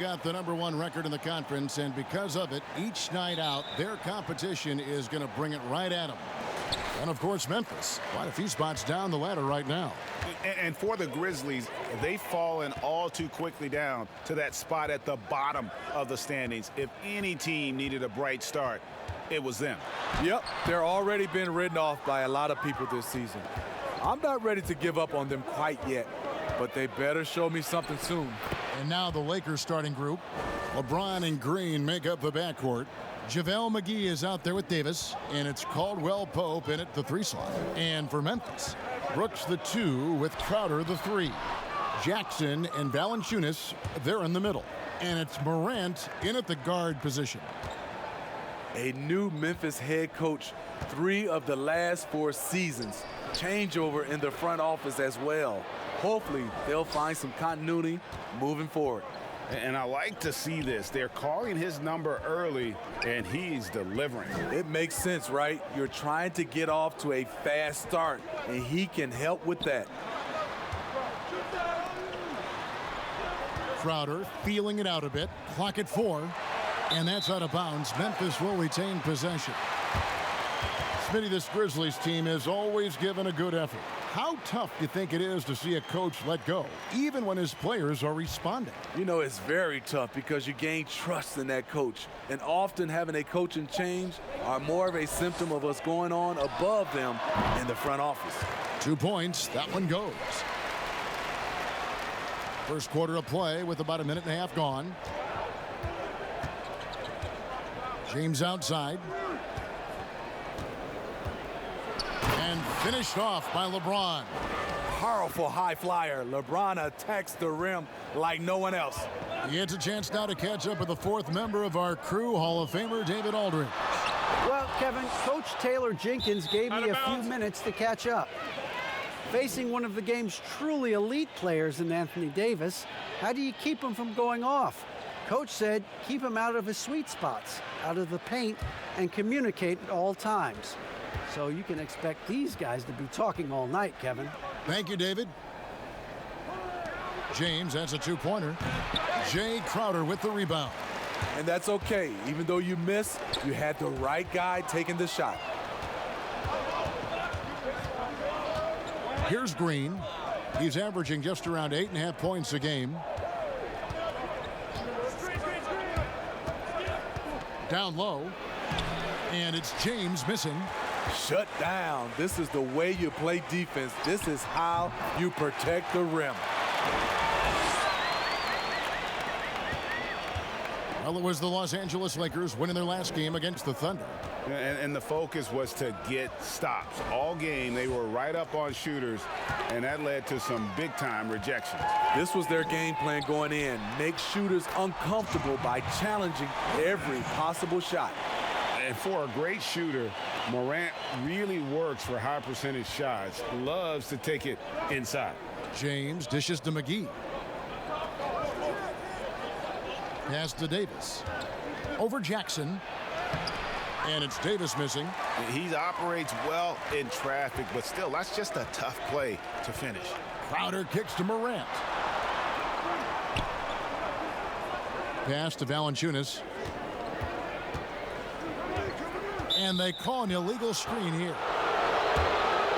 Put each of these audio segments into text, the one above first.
Got the #1 record in the conference, and because of it, each night out, their competition is going to bring it right at them. And, of course, Memphis. Quite a few spots down the ladder right now. And for the Grizzlies, they've fallen all too quickly down to that spot at the bottom of the standings. If any team needed a bright start, it was them. Yep, they're already been written off by a lot of people this season. I'm not ready to give up on them quite yet, but they better show me something soon. And now the Lakers starting group. LeBron and Green make up the backcourt. JaVale McGee is out there with Davis, and it's Caldwell-Pope in at the 3 slot. And for Memphis, Brookes the 2 with Crowder the 3. Jackson and Valanciunas, they're in the middle. And it's Marantz in at the guard position. A new Memphis head coach, 3 of the last 4 seasons. Changeover in the front office as well. Hopefully, they'll find some continuity moving forward. And I like to see this. They're calling his number early, and he's delivering. It makes sense, right? You're trying to get off to a fast start, and he can help with that. Crowder feeling it out a bit. Clock at 4. And that's out of bounds. Memphis will retain possession. Smitty, this Grizzlies team is always given a good effort. How tough do you think it is to see a coach let go, even when his players are responding? You know, it's very tough because you gain trust in that coach. And often having a coaching change are more of a symptom of what's going on above them in the front office. 2 points. That one goes. First quarter of play with about a minute and a half gone. James outside. And finished off by LeBron. Powerful high flyer. LeBron attacks the rim like no one else. He gets a chance now to catch up with the 4th member of our crew, Hall of Famer David Aldridge. Well, Kevin, Coach Taylor Jenkins gave me a few minutes to catch up. Facing one of the game's truly elite players in Anthony Davis, how do you keep him from going off? Coach said keep him out of his sweet spots, out of the paint, and communicate at all times. So you can expect these guys to be talking all night, Kevin. Thank you, David. James, that's a 2-pointer. Jay Crowder with the rebound. And that's okay. Even though you missed, you had the right guy taking the shot. Here's Green. He's averaging just around 8.5 points a game. Down low. And it's James missing. Shut down. This is the way you play defense. This is how you protect the rim. Well, it was the Los Angeles Lakers winning their last game against the Thunder. And the focus was to get stops. All game, they were right up on shooters, and that led to some big-time rejections. This was their game plan going in. Make shooters uncomfortable by challenging every possible shot. And for a great shooter, Moran really works for high percentage shots. Loves to take it inside. James dishes to Mcgee. Pass to Davis. Over Jackson. And it's Davis missing. He operates well in traffic, but still, that's just a tough play to finish. Crowder kicks to Moran. Pass to Valanciunas. And they call an illegal screen here.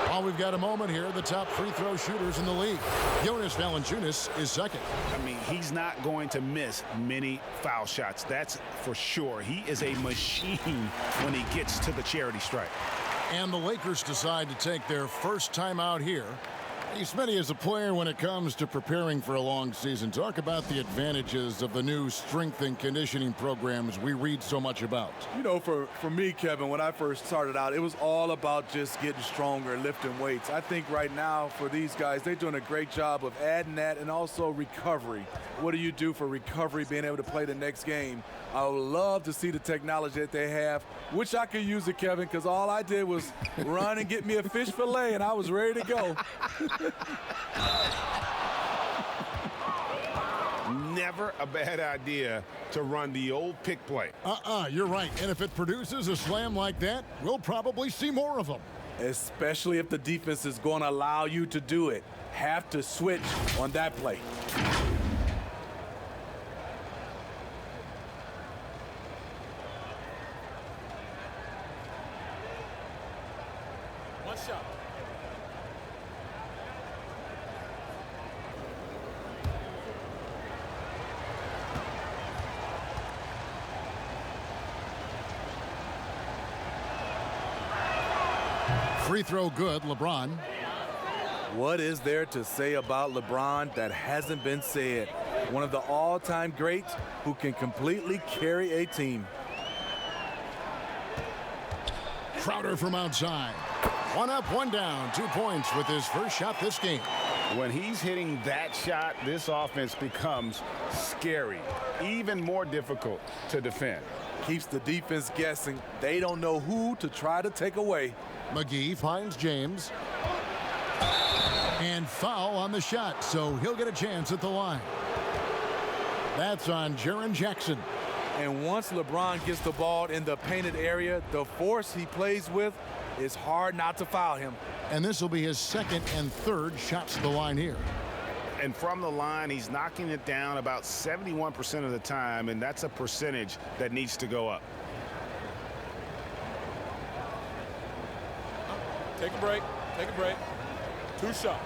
While we've got a moment here, the top free throw shooters in the league. Jonas Valanciunas is second. I mean, he's not going to miss many foul shots. That's for sure. He is a machine when he gets to the charity stripe. And the Lakers decide to take their first time out here. Hey, Smitty, as a player when it comes to preparing for a long season, talk about the advantages of the new strength and conditioning programs we read so much about. You know, for me, Kevin, when I first started out, it was all about just getting stronger, lifting weights. I think right now for these guys, they're doing a great job of adding that and also recovery. What do you do for recovery, being able to play the next game? I would love to see the technology that they have. Wish I could use it, Kevin, because all I did was run and get me a fish fillet, and I was ready to go. Never a bad idea to run the old pick play. You're right. And if it produces a slam like that, we'll probably see more of them. Especially if the defense is going to allow you to do it. Have to switch on that play. shot. Free throw good, LeBron. What is there to say about LeBron that hasn't been said? One of the all-time greats who can completely carry a team. Crowder from outside. One up, one down. 2 points with his first shot this game. When he's hitting that shot, this offense becomes scary, even more difficult to defend. Keeps the defense guessing. They don't know who to try to take away. Mcgee finds James. And foul on the shot, so he'll get a chance at the line. That's on Jaren Jackson. And once LeBron gets the ball in the painted area, the force he plays with, it's hard not to foul him. And this will be his second and third shots to the line here. And from the line, he's knocking it down about 71% of the time, and that's a percentage that needs to go up. Take a break. Take a break. 2 shots.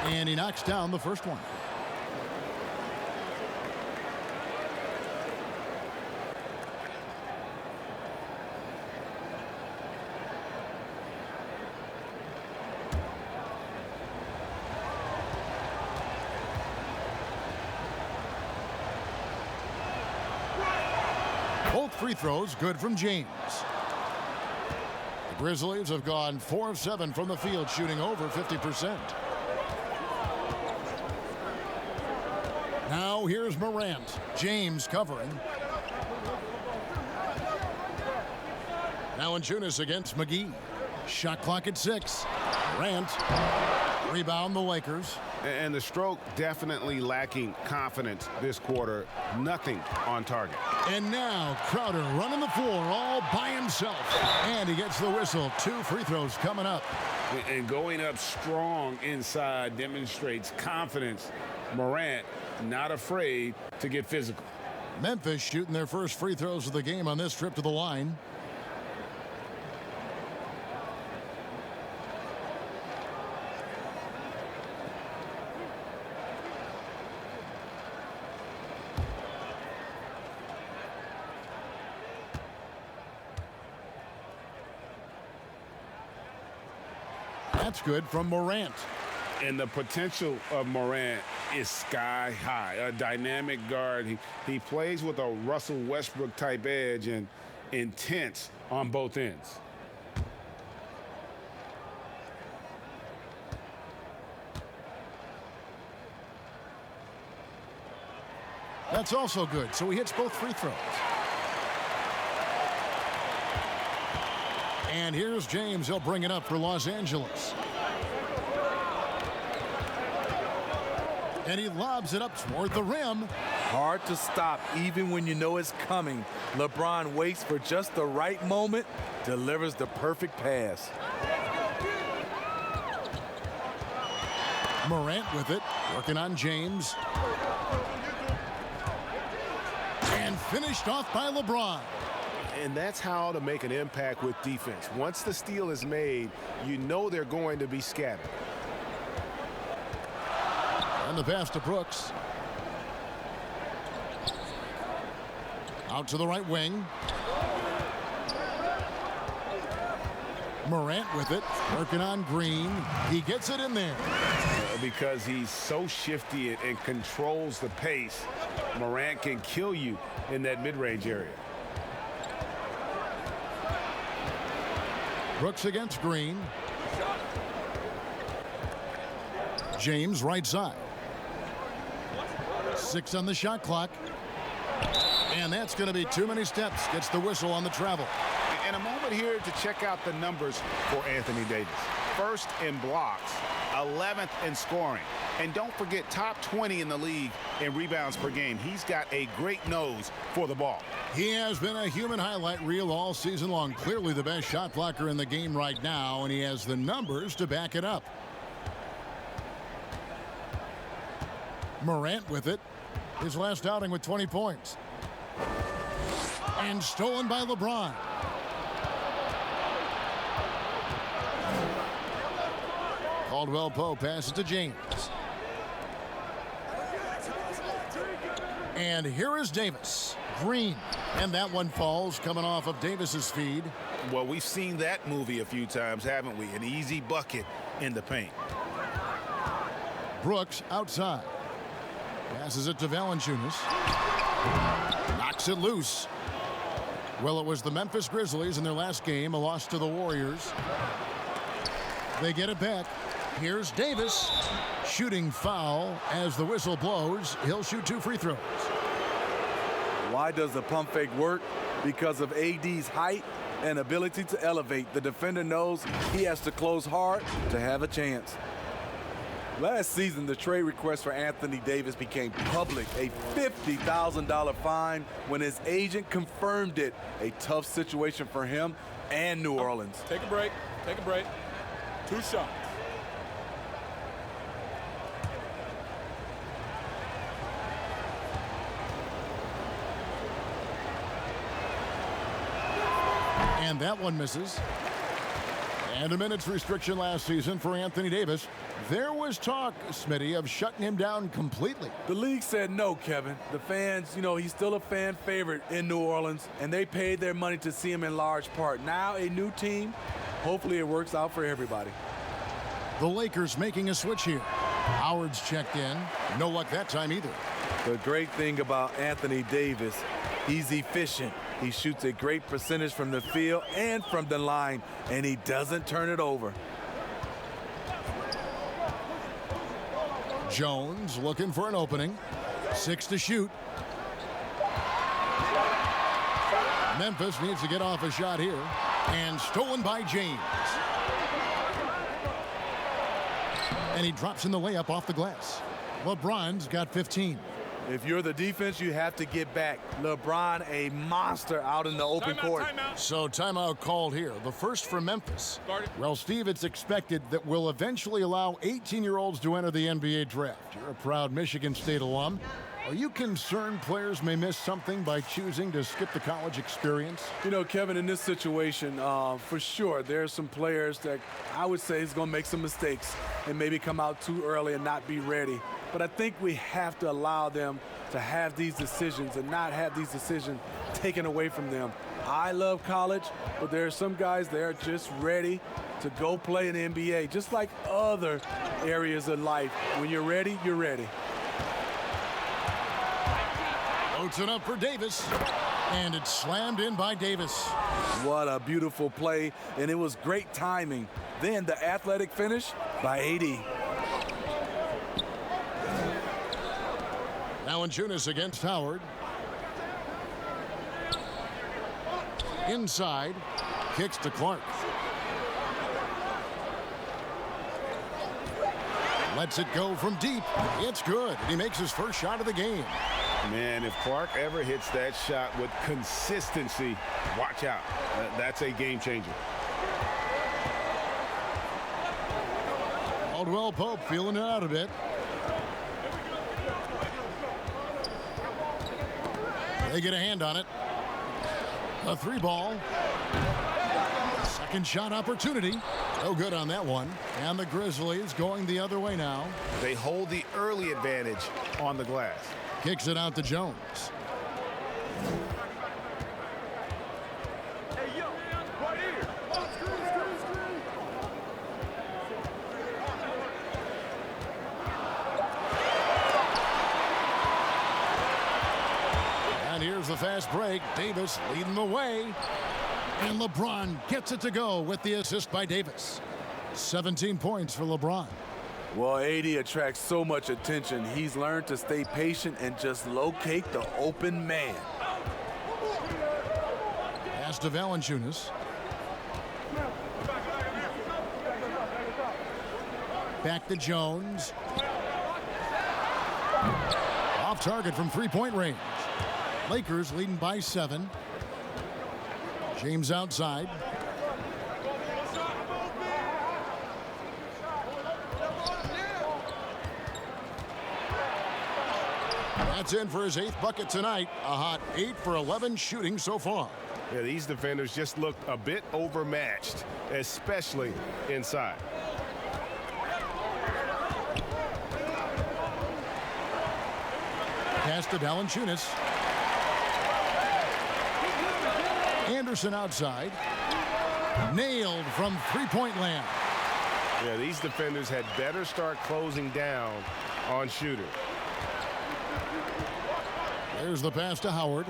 And he knocks down the first one. Both free throws good from James. The Grizzlies have gone 4 of 7 from the field, shooting over 50%. Now here's Marantz. James covering. Valanciunas against Mcgee. Shot clock at 6. Rant. Rebound the Lakers. And the stroke definitely lacking confidence this quarter. Nothing on target. And now Crowder running the floor all by himself. And he gets the whistle. 2 free throws coming up. And going up strong inside demonstrates confidence. Morant not afraid to get physical. Memphis shooting their first free throws of the game on this trip to the line. That's good from Morant. And the potential of Moran is sky high. A dynamic guard. He plays with a Russell Westbrook type edge and intense on both ends. That's also good. So he hits both free throws. And here's James. He'll bring it up for Los Angeles. And he lobs it up toward the rim. Hard to stop even when you know it's coming. LeBron waits for just the right moment, delivers the perfect pass. Morant with it, working on James. And finished off by LeBron. And that's how to make an impact with defense. Once the steal is made, you know they're going to be scattered. And the pass to Brookes. Out to the right wing. Morant with it, working on Green. He gets it in there. Because he's so shifty and controls the pace, Morant can kill you in that mid-range area. Brookes against Green. James right side. 6 on the shot clock. And that's going to be too many steps. Gets the whistle on the travel. And a moment here to check out the numbers for Anthony Davis. First in blocks, 11th in scoring. And don't forget, top 20 in the league in rebounds per game. He's got a great nose for the ball. He has been a human highlight reel all season long. Clearly the best shot blocker in the game right now, and he has the numbers to back it up. Morant with it. His last outing with 20 points. And stolen by LeBron. Caldwell-Pope passes to James. And here is Davis. Green. And that one falls coming off of Davis's feed. Well, we've seen that movie a few times, haven't we? An easy bucket in the paint. Brookes outside. Passes it to Valanciunas. Knocks it loose. Well, it was the Memphis Grizzlies in their last game, a loss to the Warriors. They get it back. Here's Davis. Shooting foul as the whistle blows. He'll shoot 2 free throws. Why does the pump fake work? Because of AD's height and ability to elevate. The defender knows he has to close hard to have a chance. Last season, the trade request for Anthony Davis became public. A $50,000 fine when his agent confirmed it. A tough situation for him and New Orleans. Take a break. Take a break. 2 shots. And that one misses. And a minutes restriction last season for Anthony Davis. There was talk, Smitty, of shutting him down completely. The league said no, Kevin. The fans, he's still a fan favorite in New Orleans, and they paid their money to see him in large part. Now a new team. Hopefully it works out for everybody. The Lakers making a switch here. Howard's checked in. No luck that time either. The great thing about Anthony Davis, he's efficient. He shoots a great percentage from the field and from the line, and he doesn't turn it over. Jones looking for an opening. 6 to shoot. Memphis needs to get off a shot here. And stolen by James. And he drops in the layup off the glass. LeBron's got 15. If you're the defense, you have to get back. LeBron, a monster out in the open court. Timeout. So timeout called here. The first for Memphis. Well, Steve, it's expected that we'll eventually allow 18-year-olds to enter the NBA draft. You're a proud Michigan State alum. Are you concerned players may miss something by choosing to skip the college experience? Kevin, in this situation, for sure, there are some players that I would say is going to make some mistakes and maybe come out too early and not be ready. But I think we have to allow them to have these decisions and not have these decisions taken away from them. I love college, but there are some guys that are just ready to go play in the NBA, just like other areas of life. When you're ready, you're ready. Floats it up for Davis, and it's slammed in by Davis. What a beautiful play, and it was great timing. Then the athletic finish by AD. Valanciunas against Howard. Inside, kicks to Clark. Lets it go from deep. It's good. He makes his first shot of the game. Man, if Clark ever hits that shot with consistency, watch out. That's a game changer. Caldwell-Pope feeling it out a bit. They get a hand on it. A 3-ball. Second shot opportunity. No good on that one. And the Grizzlies going the other way now. They hold the early advantage on the glass. Kicks it out to Jones. And here's the fast break. Davis leading the way. And LeBron gets it to go with the assist by Davis. 17 points for LeBron. Well, AD attracts so much attention. He's learned to stay patient and just locate the open man. Pass to Valanciunas. Back to Jones. Off target from three-point range. Lakers leading by 7. James outside. That's in for his 8th bucket tonight. A hot 8 for 11 shooting so far. Yeah, these defenders just looked a bit overmatched, especially inside. Pass to Valanciunas. Anderson outside. Nailed from three-point land. Yeah, these defenders had better start closing down on shooters. There's the pass to Howard.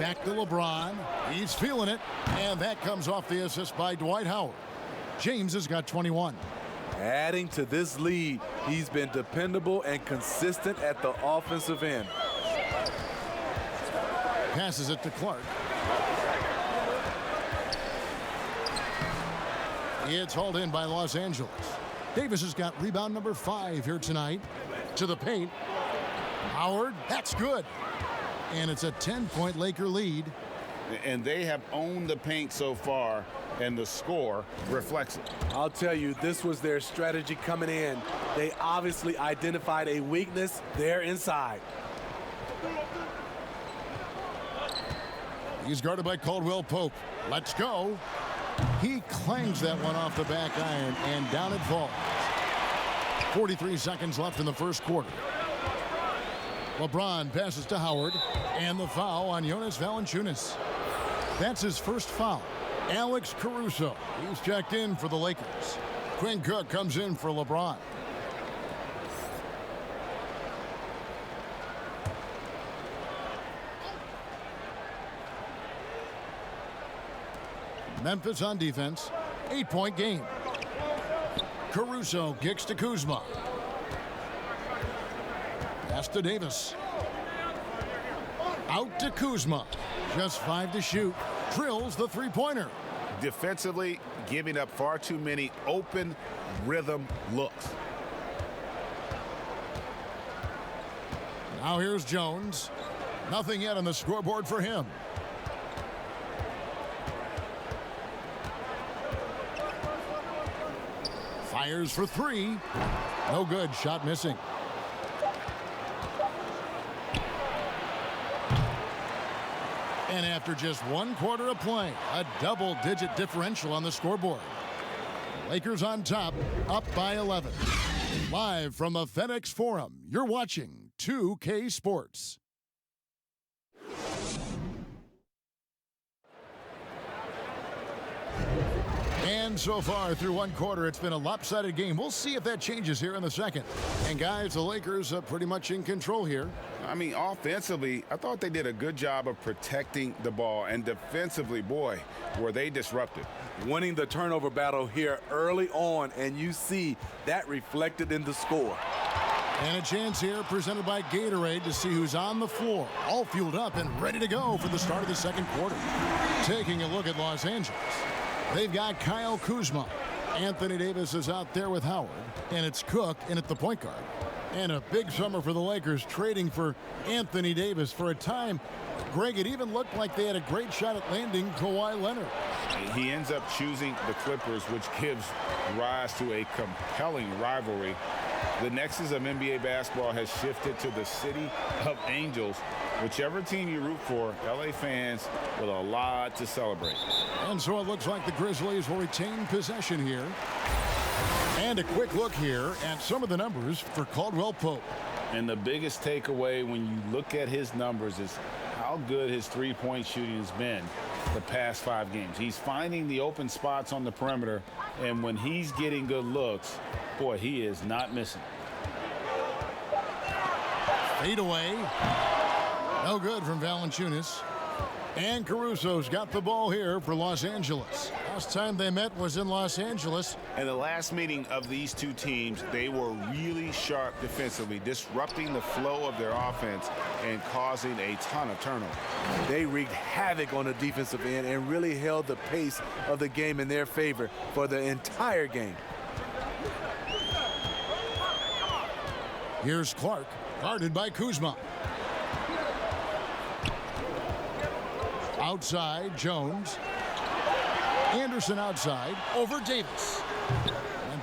Back to LeBron. He's feeling it. And that comes off the assist by Dwight Howard. James has got 21. Adding to this lead, he's been dependable and consistent at the offensive end. Passes it to Clark. It's hauled in by Los Angeles. Davis has got rebound number 5 here tonight. To the paint. Howard, that's good. And it's a 10-point Laker lead. And they have owned the paint so far, and the score reflects it. I'll tell you, this was their strategy coming in. They obviously identified a weakness there inside. He's guarded by Caldwell-Pope. Let's go. He clangs that one off the back iron, and down it falls. 43 seconds left in the first quarter. LeBron passes to Howard, and the foul on Jonas Valanciunas. That's his first foul. Alex Caruso, he's checked in for the Lakers. Quinn Cook comes in for LeBron. Memphis on defense. 8-point game. Caruso kicks to Kuzma. Pass to Davis. Out to Kuzma. Just 5 to shoot. Drills the three-pointer. Defensively, giving up far too many open rhythm looks. Now here's Jones. Nothing yet on the scoreboard for him. Fires for 3. No good. Shot missing. And after just 1 quarter of play, a double-digit differential on the scoreboard. Lakers on top, up by 11. Live from the FedEx Forum, you're watching 2K Sports. And so far through 1 quarter, it's been a lopsided game. We'll see if that changes here in the second. And guys, the Lakers are pretty much in control here. I mean, offensively, I thought they did a good job of protecting the ball. And defensively, boy, were they disruptive. Winning the turnover battle here early on, and you see that reflected in the score. And a chance here presented by Gatorade to see who's on the floor. All fueled up and ready to go for the start of the second quarter. Taking a look at Los Angeles. They've got Kyle Kuzma. Anthony Davis is out there with Howard. And it's Cook in at the point guard. And a big summer for the Lakers, trading for Anthony Davis. For a time, Greg, it even looked like they had a great shot at landing Kawhi Leonard. He ends up choosing the Clippers, which gives rise to a compelling rivalry. The nexus of NBA basketball has shifted to the city of angels. Whichever team you root for, LA fans with a lot to celebrate. And so it looks like the Grizzlies will retain possession here. And a quick look here at some of the numbers for Caldwell-Pope. And the biggest takeaway when you look at his numbers is how good his three-point shooting has been the past 5 games. He's finding the open spots on the perimeter, and when he's getting good looks, boy, he is not missing. Fade away. No good from Valanciunas. And Caruso's got the ball here for Los Angeles. Last time they met was in Los Angeles. And the last meeting of these two teams, they were really sharp defensively, disrupting the flow of their offense and causing a ton of turnovers. They wreaked havoc on the defensive end and really held the pace of the game in their favor for the entire game. Here's Clark, guarded by Kuzma. Outside, Jones. Anderson outside, over Davis.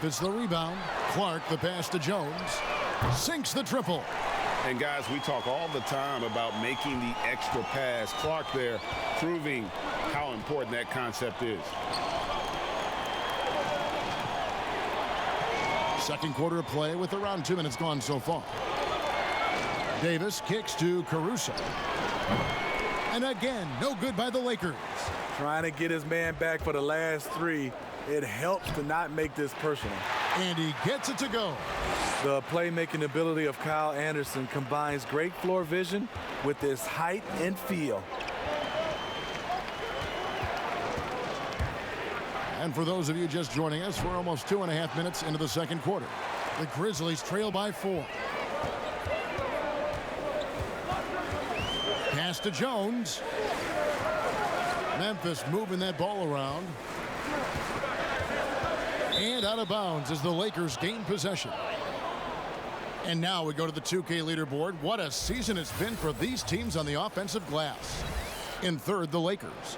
Memphis the rebound. Clark the pass to Jones. Sinks the triple. And guys, we talk all the time about making the extra pass. Clark there proving how important that concept is. Second quarter of play with around 2 minutes gone so far. Davis kicks to Caruso. And again, no good by the Lakers. Trying to get his man back for the last three. It helps to not make this personal. And he gets it to go. The playmaking ability of Kyle Anderson combines great floor vision with his height and feel. And for those of you just joining us, we're almost 2.5 minutes into the second quarter. The Grizzlies trail by 4. Pass to Jones. Memphis moving that ball around. And out of bounds as the Lakers gain possession. And now we go to the 2K leaderboard. What a season it's been for these teams on the offensive glass. In third, the Lakers.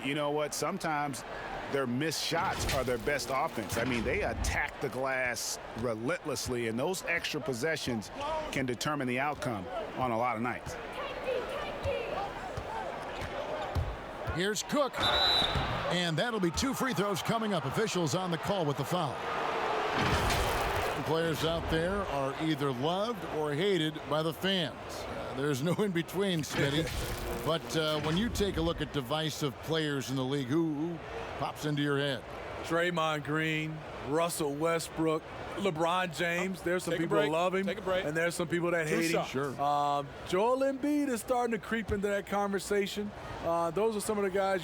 You know what? Sometimes their missed shots are their best offense. I mean, they attack the glass relentlessly, and those extra possessions can determine the outcome on a lot of nights. Here's Cook. And that'll be 2 free throws coming up. Officials on the call with the foul. Players out there are either loved or hated by the fans. There's no in between, Smitty. But when you take a look at divisive players in the league, who pops into your head? Draymond Green, Russell Westbrook, LeBron James. There's some people who love him, and there's some people that hate him. Sure. Joel Embiid is starting to creep into that conversation. Those are some of the guys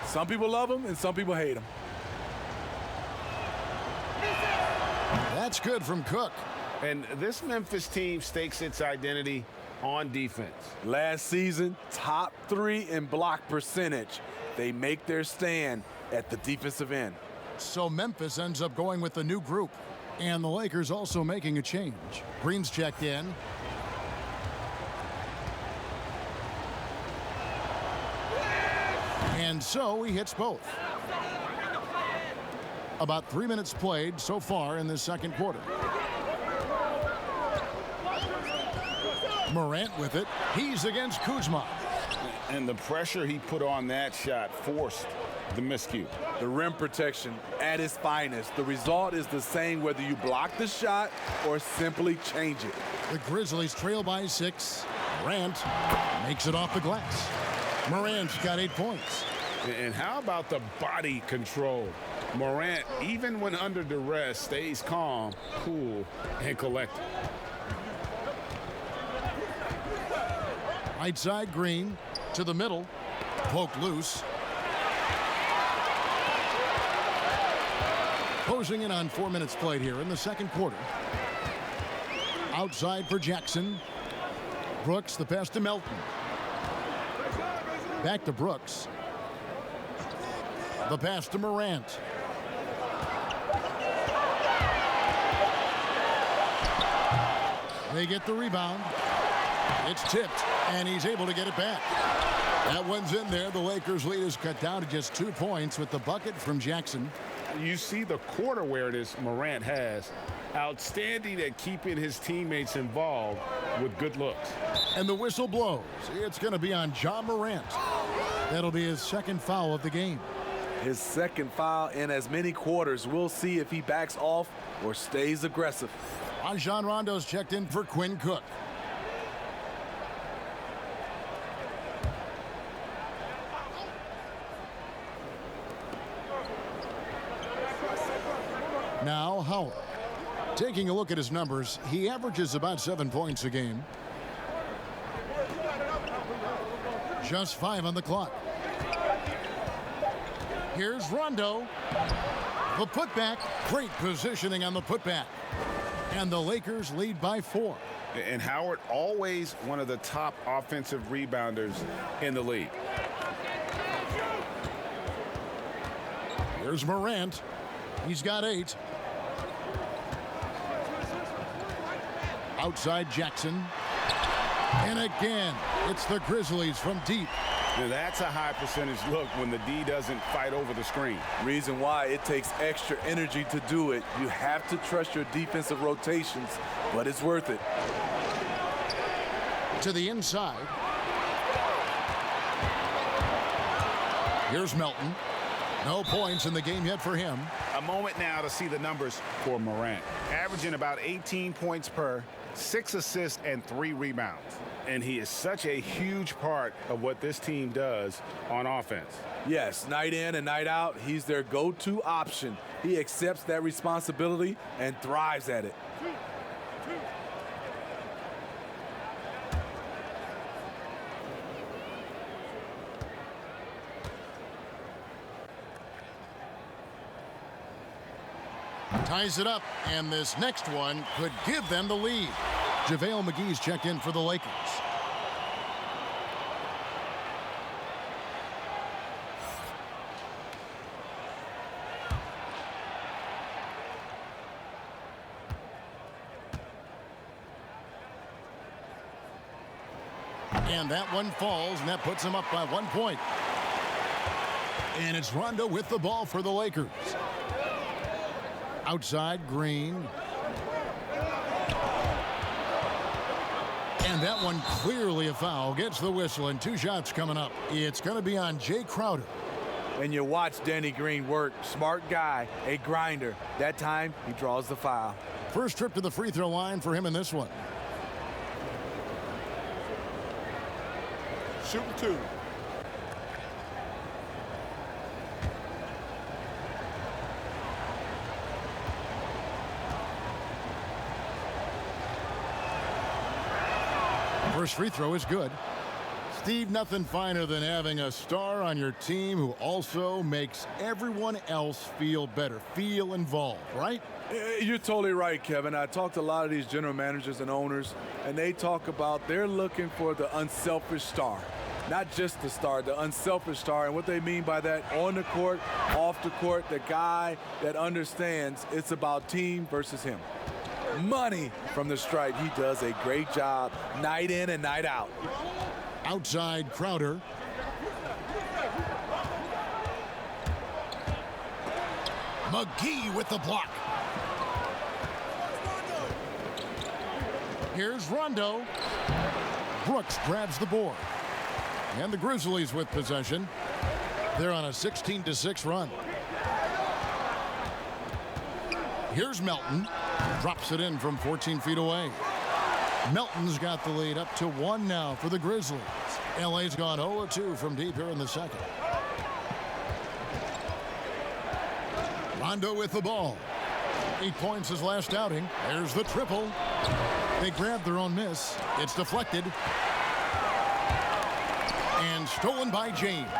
some people love him and some people hate him. That's good from Cook. And this Memphis team stakes its identity on defense. Last season, top 3 in block percentage. They make their stand at the defensive end. So Memphis ends up going with a new group. And the Lakers also making a change. Green's checked in. And so he hits both. About 3 minutes played so far in this second quarter. Morant with it. He's against Kuzma. And the pressure he put on that shot forced the miscue. The rim protection at its finest. The result is the same whether you block the shot or simply change it. The Grizzlies trail by 6. Rant makes it off the glass. Morant's got 8 points. And how about the body control? Morant, even when under duress, stays calm, cool, and collected. Right side, Green to the middle. Poke loose. Closing in on 4 minutes played here in the second quarter. Outside for Jackson. Brookes, the pass to Melton. Back to Brookes. The pass to Morant. They get the rebound. It's tipped, and he's able to get it back. That one's in there. The Lakers' lead is cut down to just 2 points with the bucket from Jackson. You see the court awareness Morant has. Outstanding at keeping his teammates involved with good looks. And the whistle blows. It's going to be on John Morant. That'll be his second foul of the game. His second foul in as many quarters. We'll see if he backs off or stays aggressive. Rajon Rondo's checked in for Quinn Cook. Now Howard. Taking a look at his numbers, he averages about 7 points a game. Just 5 on the clock. Here's Rondo. The putback. Great positioning on the putback. And the Lakers lead by 4. And Howard, always one of the top offensive rebounders in the league. Here's Morant. He's got 8. Outside Jackson. And again, it's the Grizzlies from deep. Now that's a high percentage look when the D doesn't fight over the screen. Reason why it takes extra energy to do it. You have to trust your defensive rotations, but it's worth it. To the inside. Here's Melton. No points in the game yet for him. A moment now to see the numbers for Moran. Averaging about 18 points per, 6 assists, and 3 rebounds. And he is such a huge part of what this team does on offense. Yes, night in and night out, he's their go-to option. He accepts that responsibility and thrives at it. Ties it up, and this next one could give them the lead. JaVale McGee's checked in for the Lakers. And that one falls, and that puts him up by 1 point. And it's Rondo with the ball for the Lakers. Outside, Green. And that one clearly a foul. Gets the whistle, and 2 shots coming up. It's going to be on Jay Crowder. And you watch Danny Green work. Smart guy, a grinder. That time, he draws the foul. First trip to the free throw line for him in this one. Shooting 2. First free throw is good. Steve, nothing finer than having a star on your team who also makes everyone else feel better, feel involved, right? You're totally right, Kevin. I talked to a lot of these general managers and owners, and they talk about they're looking for the unselfish star. Not just the star, the unselfish star. And what they mean by that, on the court, off the court, the guy that understands it's about team versus him. Money from the stripe. He does a great job night in and night out. Outside, Crowder. Mcgee with the block. Here's Rondo. Brookes grabs the board. And the Grizzlies with possession. They're on a 16-6 run. Here's Melton. Drops it in from 14 feet away. Melton's got the lead up to 1 now for the Grizzlies. LA's gone 0-2 from deep here in the second. Rondo with the ball. 8 points his last outing. There's the triple. They grab their own miss. It's deflected. And stolen by James.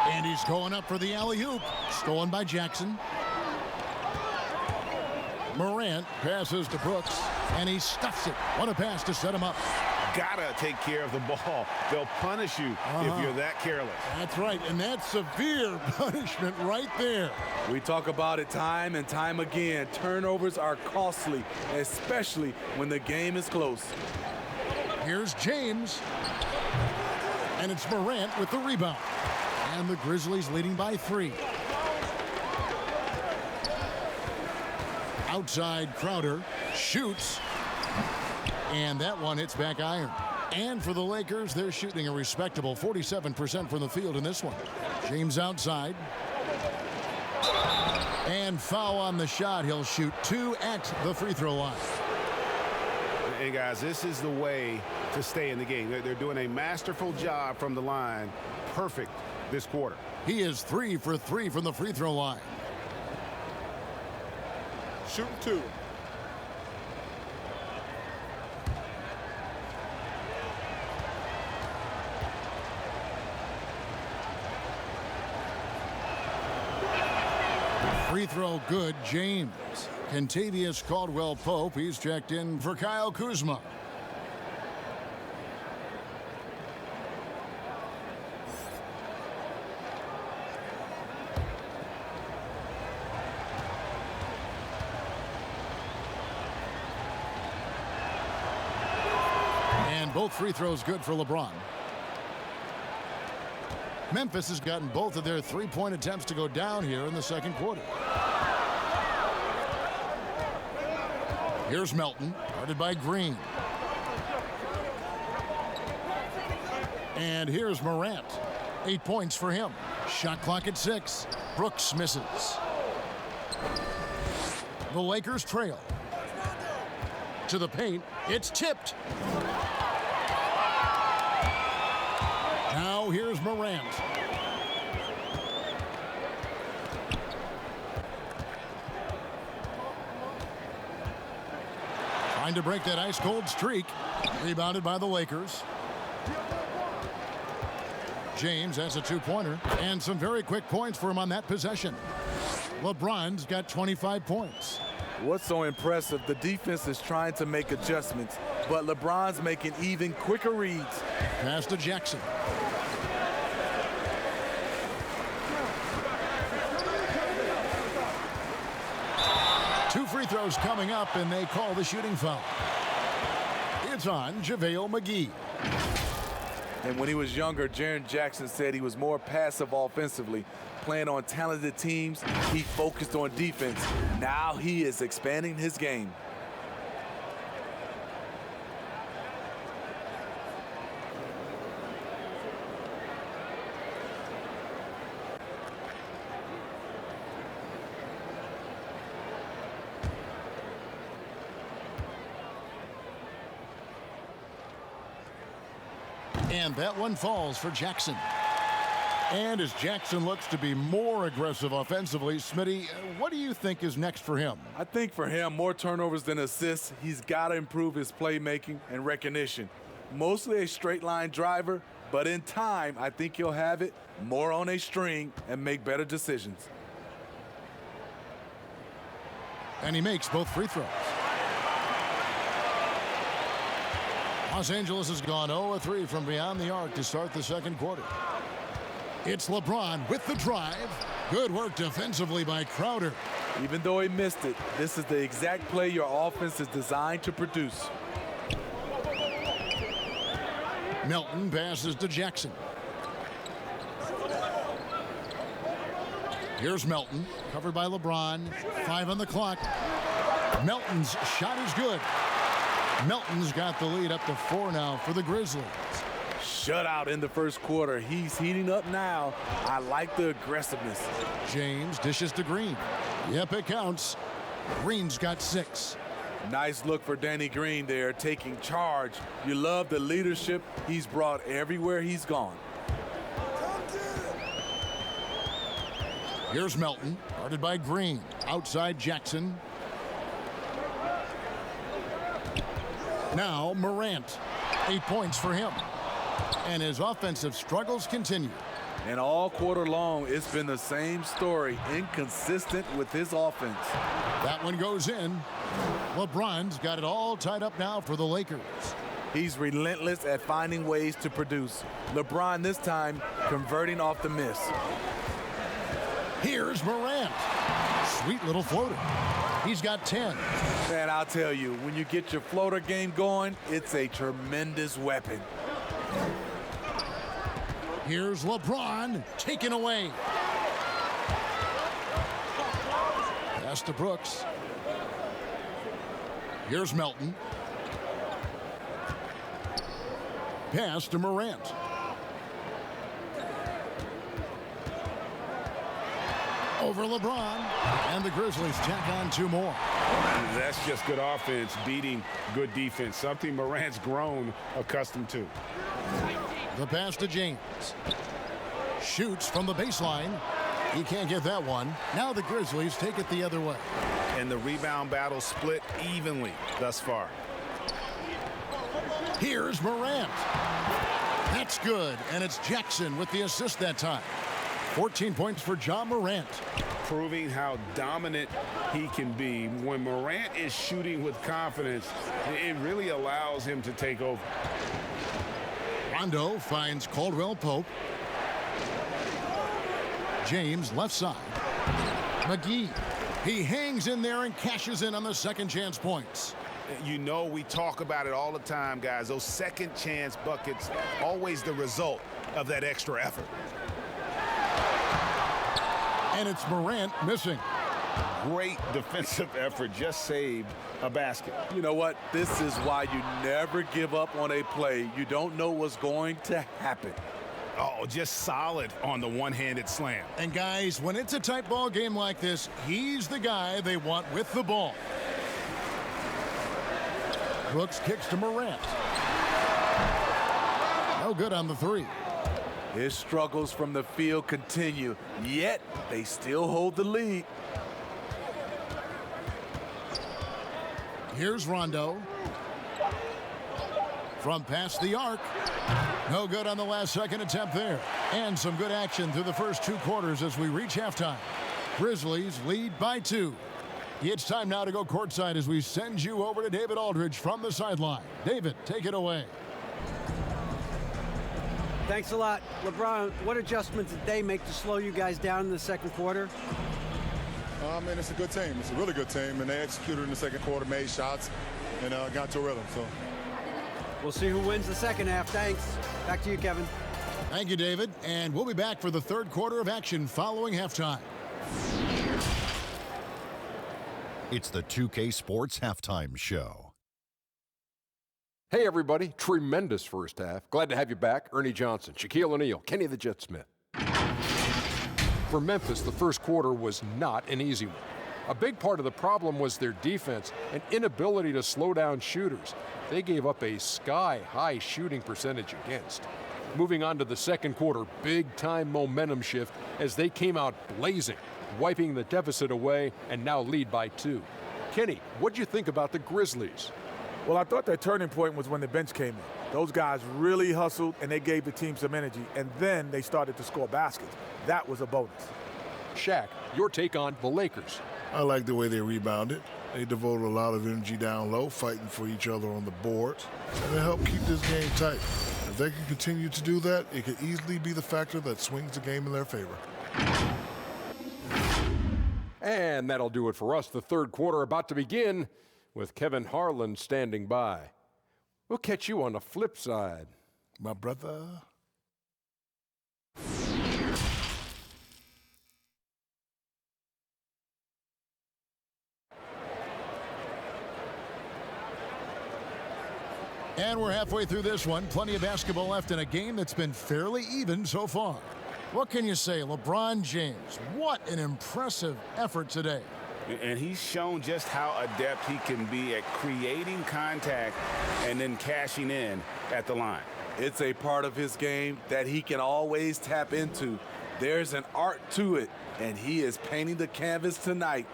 And he's going up for the alley-oop. Stolen by Jackson. Morant passes to Brookes, and he stuffs it. What a pass to set him up. Gotta take care of the ball. They'll punish you if you're that careless. That's right, and that's severe punishment right there. We talk about it time and time again. Turnovers are costly, especially when the game is close. Here's James, and it's Morant with the rebound. And the Grizzlies leading by 3. Outside, Crowder shoots, and that one hits back iron. And for the Lakers, they're shooting a respectable 47% from the field in this one. James outside. And foul on the shot. He'll shoot 2 at the free throw line. And guys, this is the way to stay in the game. They're doing a masterful job from the line. Perfect this quarter. He is 3 for 3 from the free throw line. Shooting 2. Free throw good, James. Kentavious Caldwell-Pope, he's checked in for Kyle Kuzma. Both free throws good for LeBron. Memphis has gotten both of their three-point attempts to go down here in the second quarter. Here's Melton, guarded by Green. And here's Morant. 8 points for him. Shot clock at 6. Brookes misses. The Lakers trail. To the paint. It's tipped. Now here's Morant. Trying to break that ice-cold streak. Rebounded by the Lakers. James has a two-pointer and some very quick points for him on that possession. LeBron's got 25 points. What's so impressive, the defense is trying to make adjustments, but LeBron's making even quicker reads. Pass to Jackson. Two free throws coming up, and they call the shooting foul. It's on JaVale McGee. And when he was younger, Jaren Jackson said he was more passive offensively. Playing on talented teams, he focused on defense. Now he is expanding his game. And that one falls for Jackson. And as Jackson looks to be more aggressive offensively, Smitty, what do you think is next for him? I think for him, more turnovers than assists. He's got to improve his playmaking and recognition. Mostly a straight line driver, but in time, I think he'll have it more on a string and make better decisions. And he makes both free throws. Los Angeles has gone 0-3 from beyond the arc to start the second quarter. It's LeBron with the drive. Good work defensively by Crowder. Even though he missed it, this is the exact play your offense is designed to produce. Melton passes to Jackson. Here's Melton, covered by LeBron. 5 on the clock. Melton's shot is good. Melton's got the lead up to 4 now for the Grizzlies. Shutout in the first quarter. He's heating up now. I like the aggressiveness. James dishes to Green. Yep, it counts. Green's got 6. Nice look for Danny Green there, taking charge. You love the leadership he's brought everywhere he's gone. Here's Melton, guarded by Green. Outside Jackson. Now Marantz. 8 points for him. And his offensive struggles continue. And all quarter long, it's been the same story. Inconsistent with his offense. That one goes in. LeBron's got it all tied up now for the Lakers. He's relentless at finding ways to produce. LeBron this time converting off the miss. Here's Moran. Sweet little floater. He's got 10. Man, I'll tell you, when you get your floater game going, it's a tremendous weapon. Here's LeBron, taken away. Pass to Brookes. Here's Melton. Pass to Morant. Over LeBron, and the Grizzlies tack on 2 more. That's just good offense beating good defense, something Morant's grown accustomed to. The pass to James. Shoots from the baseline. He can't get that one. Now the Grizzlies take it the other way. And the rebound battle split evenly thus far. Here's Morant. That's good, and it's Jackson with the assist that time. 14 points for Ja Morant. Proving how dominant he can be. When Morant is shooting with confidence, it really allows him to take over. Rondo finds Caldwell-Pope. James left side. Mcgee. He hangs in there and cashes in on the second chance points. You know, we talk about it all the time, guys. Those second chance buckets, always the result of that extra effort. And it's Morant missing. Great defensive effort, just saved a basket. You know what? This is why you never give up on a play. You don't know what's going to happen. Oh, just solid on the one-handed slam. And guys, when it's a tight ball game like this, he's the guy they want with the ball. Brookes kicks to Marantz. No good on the three. His struggles from the field continue, yet they still hold the lead. Here's Rondo. From past the arc. No good on the last second attempt there. And some good action through the first 2 quarters as we reach halftime. Grizzlies lead by 2. It's time now to go courtside as we send you over to David Aldridge from the sideline. David, take it away. Thanks a lot. LeBron, what adjustments did they make to slow you guys down in the second quarter? I mean, it's a good team. It's a really good team, and they executed in the second quarter, made shots, and got to a rhythm. So we'll see who wins the second half. Thanks. Back to you, Kevin. Thank you, David. And we'll be back for the third quarter of action following halftime. It's the 2K Sports Halftime Show. Hey, everybody. Tremendous first half. Glad to have you back. Ernie Johnson, Shaquille O'Neal, Kenny the Jet Smith. For Memphis, the first quarter was not an easy one. A big part of the problem was their defense and inability to slow down shooters. They gave up a sky-high shooting percentage against. Moving on to the second quarter, big-time momentum shift as they came out blazing, wiping the deficit away and now lead by 2. Kenny, what'd you think about the Grizzlies? Well, I thought that turning point was when the bench came in. Those guys really hustled, and they gave the team some energy, and then they started to score baskets. That was a bonus. Shaq, your take on the Lakers. I like the way they rebounded. They devoted a lot of energy down low, fighting for each other on the boards, and it helped keep this game tight. If they can continue to do that, it could easily be the factor that swings the game in their favor. And that'll do it for us. The third quarter about to begin with Kevin Harlan standing by. We'll catch you on the flip side. My brother. And we're halfway through this one. Plenty of basketball left in a game that's been fairly even so far. What can you say? LeBron James, what an impressive effort today. And he's shown just how adept he can be at creating contact and then cashing in at the line. It's a part of his game that he can always tap into. There's an art to it, and he is painting the canvas tonight.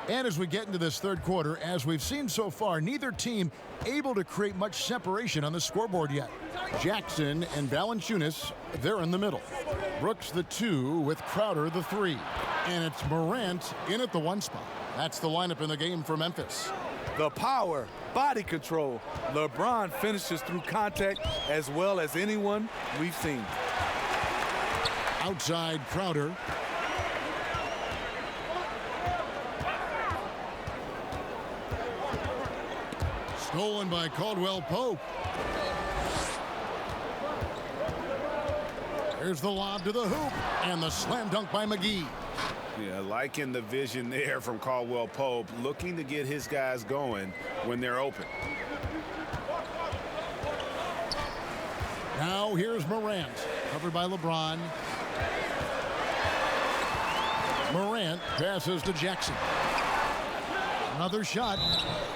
And as we get into this third quarter, as we've seen so far, neither team able to create much separation on the scoreboard yet. Jackson and Valanciunas, they're in the middle. Brookes the 2 with Crowder the 3. And it's Morant in at the 1 spot. That's the lineup in the game for Memphis. The power, body control. LeBron finishes through contact as well as anyone we've seen. Outside Crowder. Stolen by Caldwell-Pope. There's the lob to the hoop, and the slam dunk by Mcgee. Yeah, liking the vision there from Caldwell-Pope, looking to get his guys going when they're open. Now here's Morant, covered by LeBron. Morant passes to Jackson. Another shot,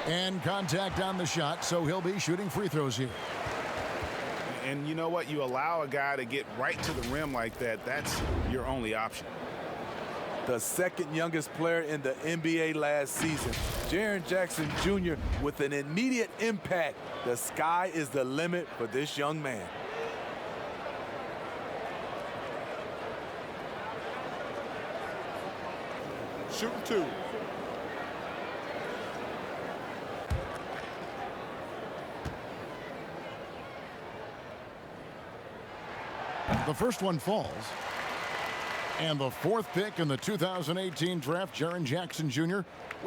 and contact on the shot, so he'll be shooting free throws here. And you know what? You allow a guy to get right to the rim like that, that's your only option. The second youngest player in the NBA last season, Jaren Jackson Jr. with an immediate impact. The sky is the limit for this young man. Shooting 2. The first one falls. And the 4th pick in the 2018 draft, Jaren Jackson Jr.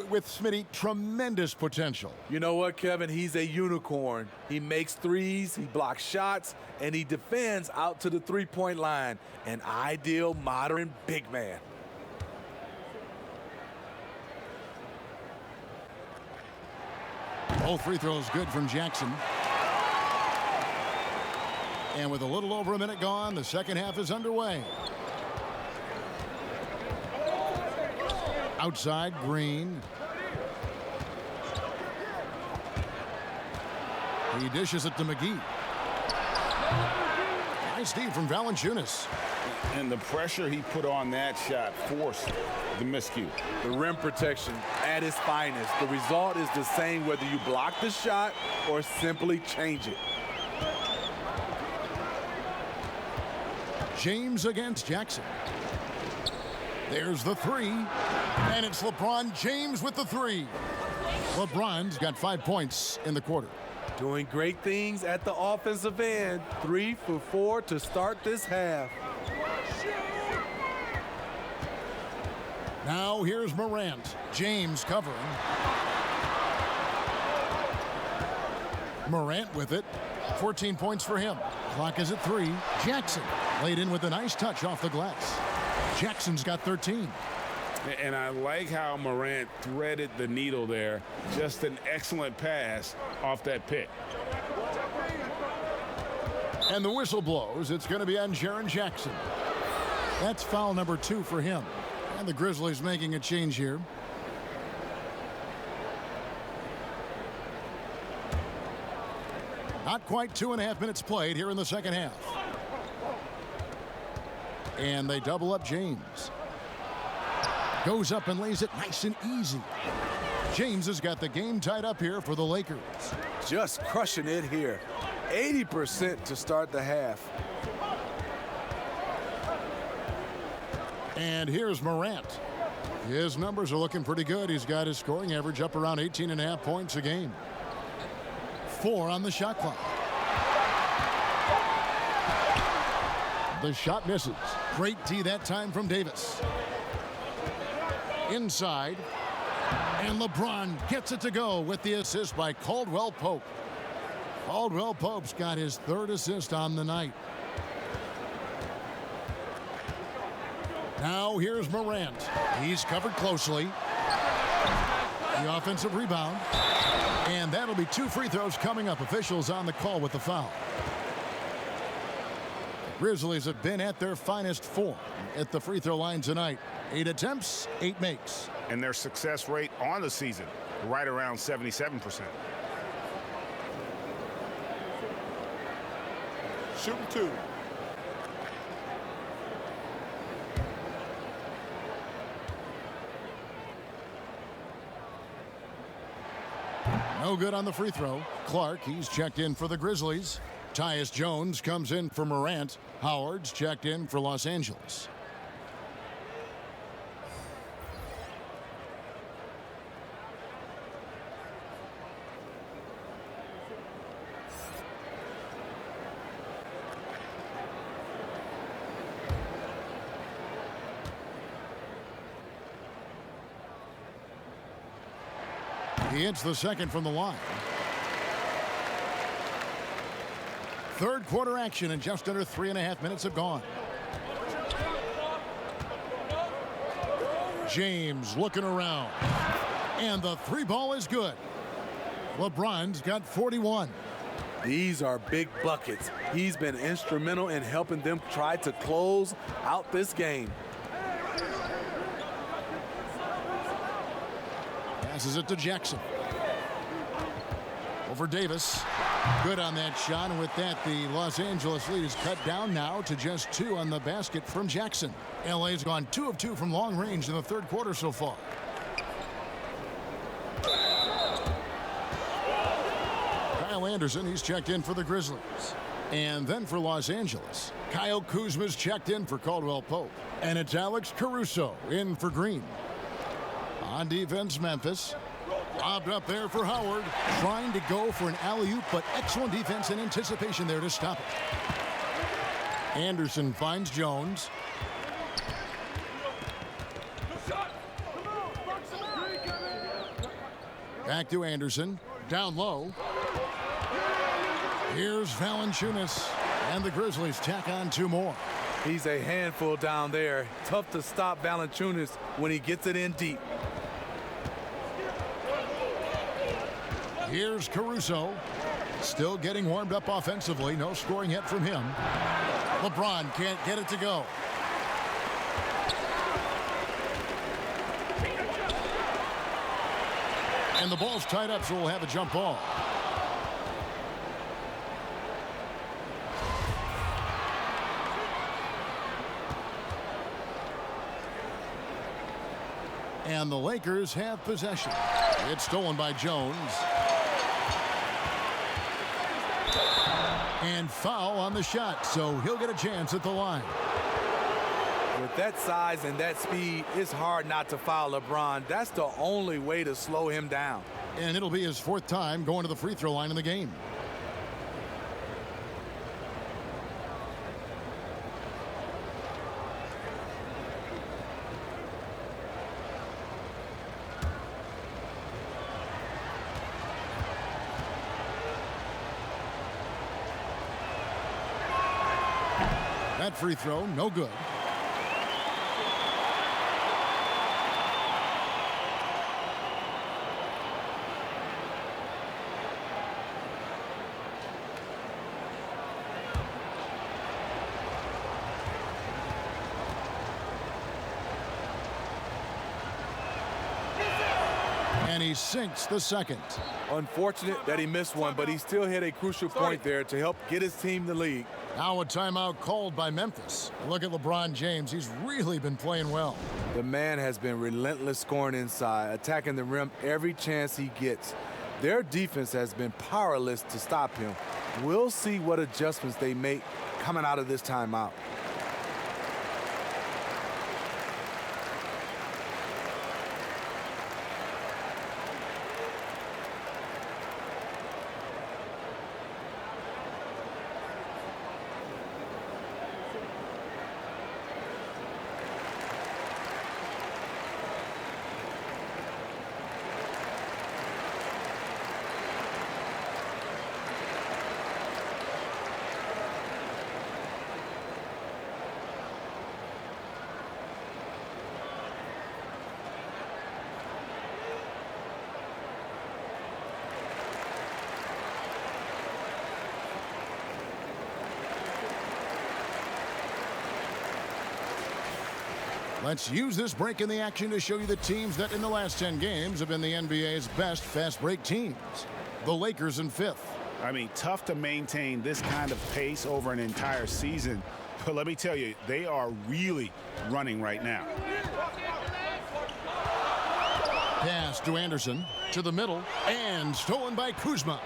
with Smitty, tremendous potential. You know what, Kevin? He's a unicorn. He makes threes, he blocks shots, and he defends out to the three-point line. An ideal modern big man. Both free throws good from Jackson. And with a little over a minute gone, the second half is underway. Outside, Green. He dishes it to Mcgee. Nice D from Valanciunas. And the pressure he put on that shot forced the miscue. The rim protection at its finest. The result is the same whether you block the shot or simply change it. James against Jackson. There's the three, and it's LeBron James with the three. LeBron's got 5 points in the quarter. Doing great things at the offensive end. 3 for 4 to start this half. Now here's Marantz. James covering. Morant with it. 14 points for him. Clock is at 3. Jackson laid in with a nice touch off the glass. Jackson's got 13. And I like how Morant threaded the needle there. Just an excellent pass off that pick. And the whistle blows. It's going to be on Jaren Jackson. That's foul number 2 for him. And the Grizzlies making a change here. Not quite 2.5 minutes played here in the second half. And they double up James. Goes up and lays it nice and easy. James has got the game tied up here for the Lakers. Just crushing it here. 80% to start the half. And here's Morant. His numbers are looking pretty good. He's got his scoring average up around 18.5 points a game. 4 on the shot clock. The shot misses. Great D that time from Davis. Inside. And LeBron gets it to go with the assist by Caldwell-Pope. Caldwell-Pope's got his 3rd assist on the night. Now here's Moran. He's covered closely. The offensive rebound. And that'll be 2 free throws coming up. Officials on the call with the foul. Grizzlies have been at their finest form at the free throw line tonight. 8 attempts, 8 makes. And their success rate on the season, right around 77%. Shooting 2. No good on the free throw. Clark, he's checked in for the Grizzlies. Tyus Jones comes in for Morant. Howard's checked in for Los Angeles. He hits the second from the line. Third quarter action and just under 3.5 minutes have gone. James looking around. And the 3 ball is good. LeBron's got 41. These are big buckets. He's been instrumental in helping them try to close out this game. Passes it to Jackson. Over Davis. Good on that shot, and with that, the Los Angeles lead is cut down now to just 2 on the basket from Jackson. LA's gone 2 of 2 from long range in the third quarter so far. Kyle Anderson, he's checked in for the Grizzlies. And then for Los Angeles, Kyle Kuzma's checked in for Caldwell-Pope. And it's Alex Caruso in for Green. On defense, Memphis. Lobbed up there for Howard. Trying to go for an alley-oop, but excellent defense and anticipation there to stop it. Anderson finds Jones. Back to Anderson. Down low. Here's Valanciunas. And the Grizzlies tack on 2 more. He's a handful down there. Tough to stop Valanciunas when he gets it in deep. Here's Caruso. Still getting warmed up offensively. No scoring yet from him. LeBron can't get it to go. And the ball's tied up, so we'll have a jump ball. And the Lakers have possession. It's stolen by Jones. And foul on the shot, so he'll get a chance at the line. With that size and that speed, it's hard not to foul LeBron. That's the only way to slow him down. And it'll be his 4th time going to the free throw line in the game. That free throw, no good. And he sinks the second. Unfortunate that he missed one, but he still hit a crucial point there to help get his team the lead. Now a timeout called by Memphis. Look at LeBron James. He's really been playing well. The man has been relentless scoring inside, attacking the rim every chance he gets. Their defense has been powerless to stop him. We'll see what adjustments they make coming out of this timeout. Let's use this break in the action to show you the teams that in the last 10 games have been the NBA's best fast break teams. The Lakers in 5th. I mean, tough to maintain this kind of pace over an entire season. But let me tell you, they are really running right now. Pass to Anderson, to the middle, and stolen by Kuzma.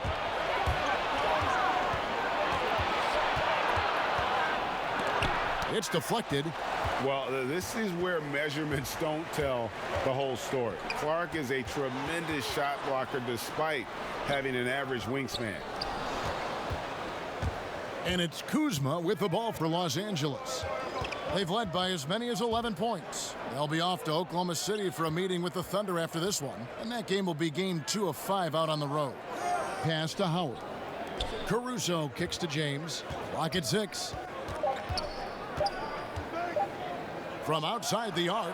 It's deflected. Well, this is where measurements don't tell the whole story. Clark is a tremendous shot blocker despite having an average wingspan. And it's Kuzma with the ball for Los Angeles. They've led by as many as 11 points. They'll be off to Oklahoma City for a meeting with the Thunder after this one, and that game will be game 2 of 5 out on the road. Pass to Howard. Caruso kicks to James. Clock at 6. From outside the arc.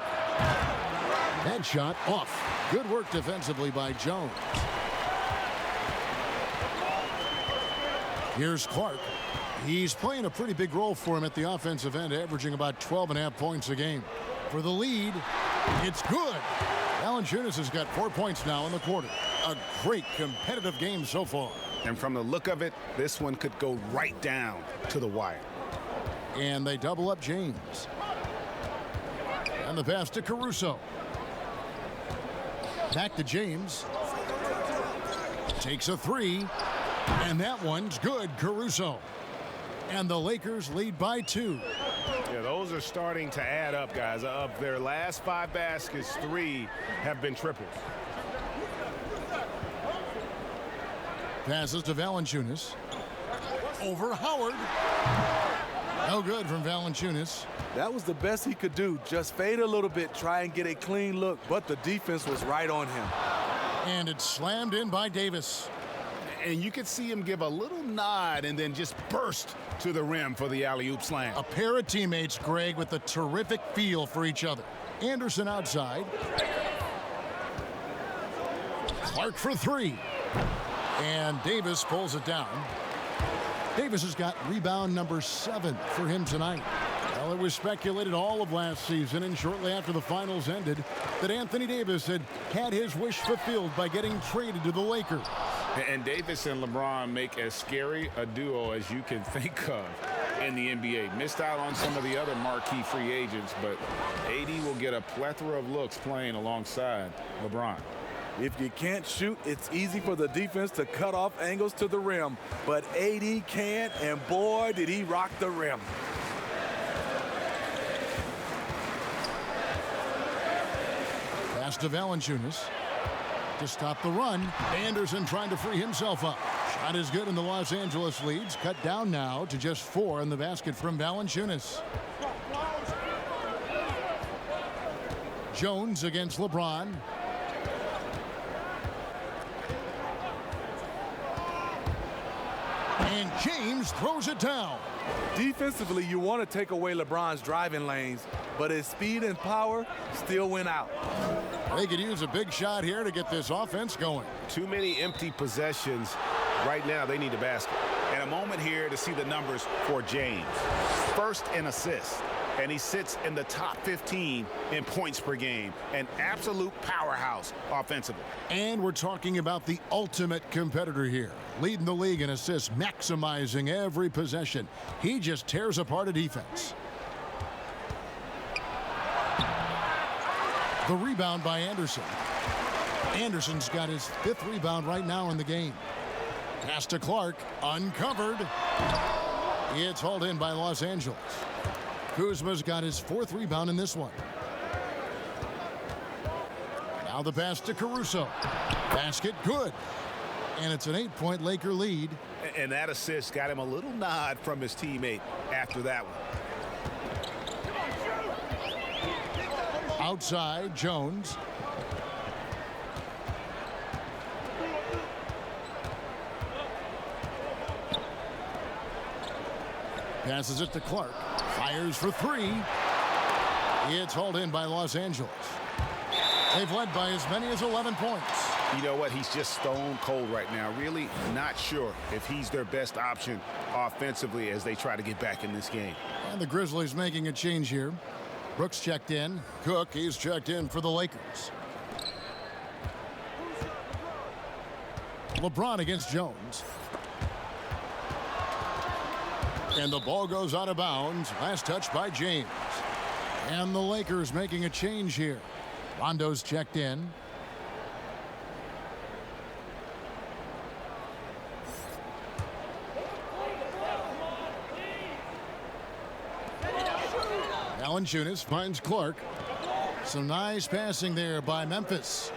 Headshot off. Good work defensively by Jones. Here's Clark. He's playing a pretty big role for him at the offensive end, averaging about 12.5 points a game. For the lead, it's good. Valanciunas has got 4 points now in the quarter. A great competitive game so far. And from the look of it, this one could go right down to the wire. And they double up James. And the pass to Caruso. Back to James. Takes a 3. And that one's good, Caruso. And the Lakers lead by 2. Yeah, those are starting to add up, guys. Of their last 5 baskets, 3 have been triples. Passes to Valanciunas. Over Howard. No good from Valanciunas. That was the best he could do. Just fade a little bit, try and get a clean look, but the defense was right on him. And it's slammed in by Davis. And you could see him give a little nod and then just burst to the rim for the alley-oop slam. A pair of teammates, Greg, with a terrific feel for each other. Anderson outside. Clark for three. And Davis pulls it down. Davis has got rebound number 7 for him tonight. Well, it was speculated all of last season and shortly after the finals ended that Anthony Davis had his wish fulfilled by getting traded to the Lakers. And Davis and LeBron make as scary a duo as you can think of in the NBA. Missed out on some of the other marquee free agents, but AD will get a plethora of looks playing alongside LeBron. If you can't shoot, it's easy for the defense to cut off angles to the rim. But AD can, and boy, did he rock the rim. Pass to Valanciunas to stop the run. Anderson trying to free himself up. Shot is good, and the Los Angeles leads cut down now to just 4 in the basket from Valanciunas. Jones against LeBron. And James throws it down. Defensively, you want to take away LeBron's driving lanes, but his speed and power still went out. They could use a big shot here to get this offense going. Too many empty possessions. Right now, they need a basket. And a moment here to see the numbers for James. First in assists, and he sits in the top 15 in points per game. An absolute powerhouse offensively. And we're talking about the ultimate competitor here. Leading the league in assists, maximizing every possession. He just tears apart a defense. The rebound by Anderson. Anderson's got his 5th rebound right now in the game. Pass to Clark, uncovered. It's hauled in by Los Angeles. Kuzma's got his 4th rebound in this one. Now the pass to Caruso. Basket good. And it's an 8-point Laker lead. And that assist got him a little nod from his teammate after that one. Outside, Jones. Passes it to Clark. Fires for 3. It's hauled in by Los Angeles. They've led by as many as 11 points. You know what? He's just stone cold right now. Really not sure if he's their best option offensively as they try to get back in this game. And the Grizzlies making a change here. Brookes checked in. Cook, he's checked in for the Lakers. LeBron against Jones. And the ball goes out of bounds. Last touch by James. And the Lakers making a change here. Rondo's checked in. Valanciunas finds Clark. Some nice passing there by Memphis.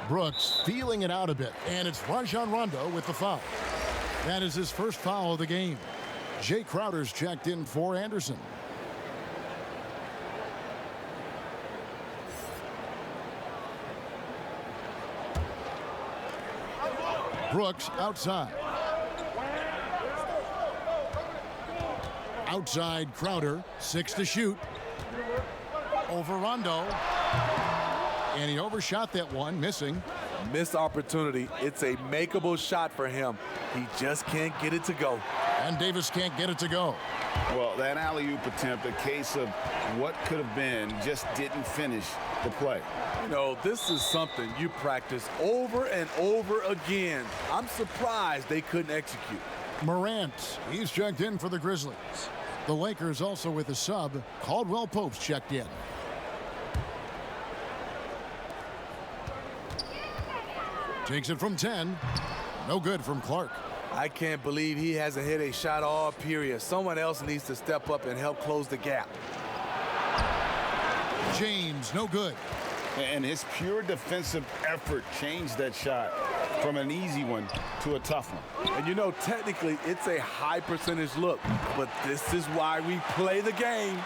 Brookes feeling it out a bit, and it's Rajon Rondo with the foul. That is his first foul of the game. Jay Crowder's checked in for Anderson. Brookes outside. Outside Crowder, 6 to shoot. Over Rondo. And he overshot that one, missing. Missed opportunity. It's a makeable shot for him. He just can't get it to go. And Davis can't get it to go. Well, that alley-oop attempt, a case of what could have been, just didn't finish the play. You know, this is something you practice over and over again. I'm surprised they couldn't execute. Marantz, he's checked in for the Grizzlies. The Lakers also with a sub. Caldwell-Pope's checked in. Takes it from 10. No good from Clark. I can't believe he hasn't hit a shot all period. Someone else needs to step up and help close the gap. James, no good. And his pure defensive effort changed that shot from an easy one to a tough one. And you know, technically, it's a high percentage look, but this is why we play the game.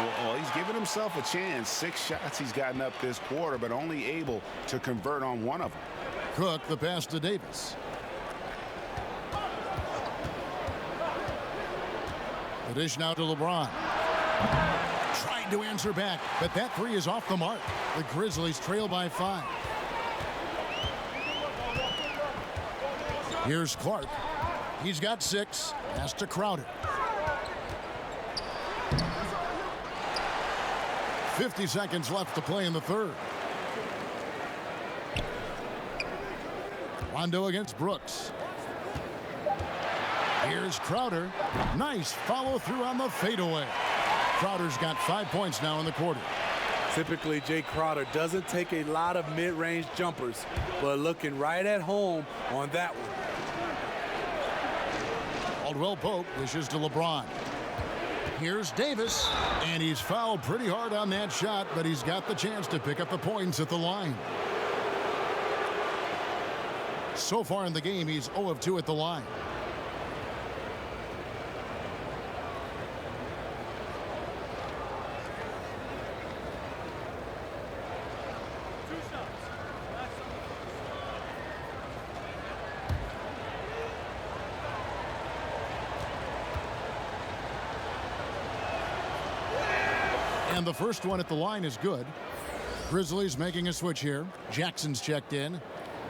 Well, he's given himself a chance. 6 shots he's gotten up this quarter, but only able to convert on 1 of them. Cook, the pass to Davis. The dish now to LeBron. Trying to answer back, but that 3 is off the mark. The Grizzlies trail by 5. Here's Clark. He's got 6. Pass to Crowder. 50 seconds left to play in the third. Rondo against Brookes. Here's Crowder. Nice follow through on the fadeaway. Crowder's got 5 points now in the quarter. Typically, Jay Crowder doesn't take a lot of mid-range jumpers, but looking right at home on that one. Caldwell-Pope dishes to LeBron. Here's Davis, and he's fouled pretty hard on that shot, but he's got the chance to pick up the points at the line. So far in the game, he's 0 of 2 at the line. And the first one at the line is good. Grizzlies making a switch here. Jackson's checked in.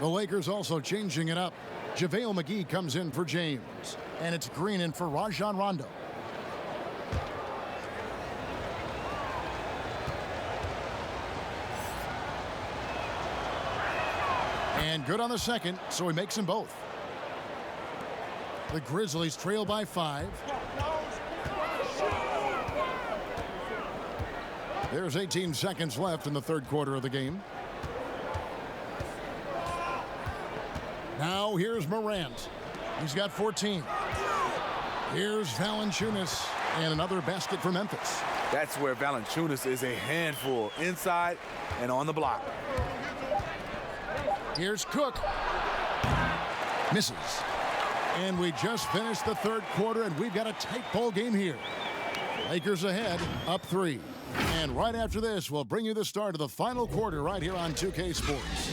The Lakers also changing it up. JaVale McGee comes in for James. And it's Green in for Rajon Rondo. And good on the second, so he makes them both. The Grizzlies trail by 5. There's 18 seconds left in the third quarter of the game. Now here's Marantz. He's got 14. Here's Valanciunas, and another basket for Memphis. That's where Valanciunas is a handful, inside and on the block. Here's Cook. Misses. And we just finished the third quarter, and we've got a tight ball game here. Lakers ahead, up 3. And right after this, we'll bring you the start of the final quarter right here on 2K Sports.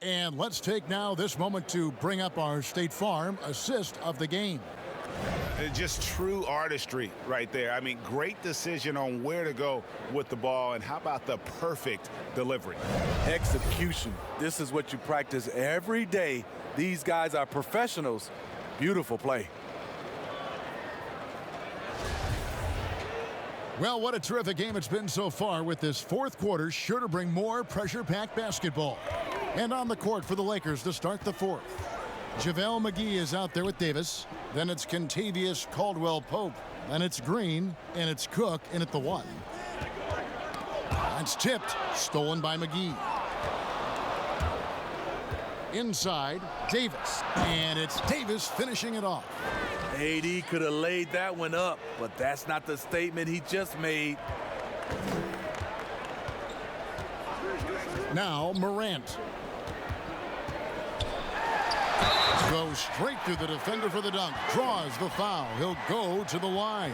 And let's take now this moment to bring up our State Farm assist of the game. Just true artistry right there. I mean, great decision on where to go with the ball, and how about the perfect delivery? Execution. This is what you practice every day. These guys are professionals. Beautiful play. Well, what a terrific game it's been so far, with this fourth quarter sure to bring more pressure-packed basketball. And on the court for the Lakers to start the fourth. JaVale McGee is out there with Davis. Then it's Contavious Caldwell-Pope. Then it's Green, and it's Cook in at the 1. It's tipped, stolen by McGee. Inside, Davis. And it's Davis finishing it off. AD could have laid that one up, but that's not the statement he just made. Now Morant. Goes straight through the defender for the dunk. Draws the foul. He'll go to the line.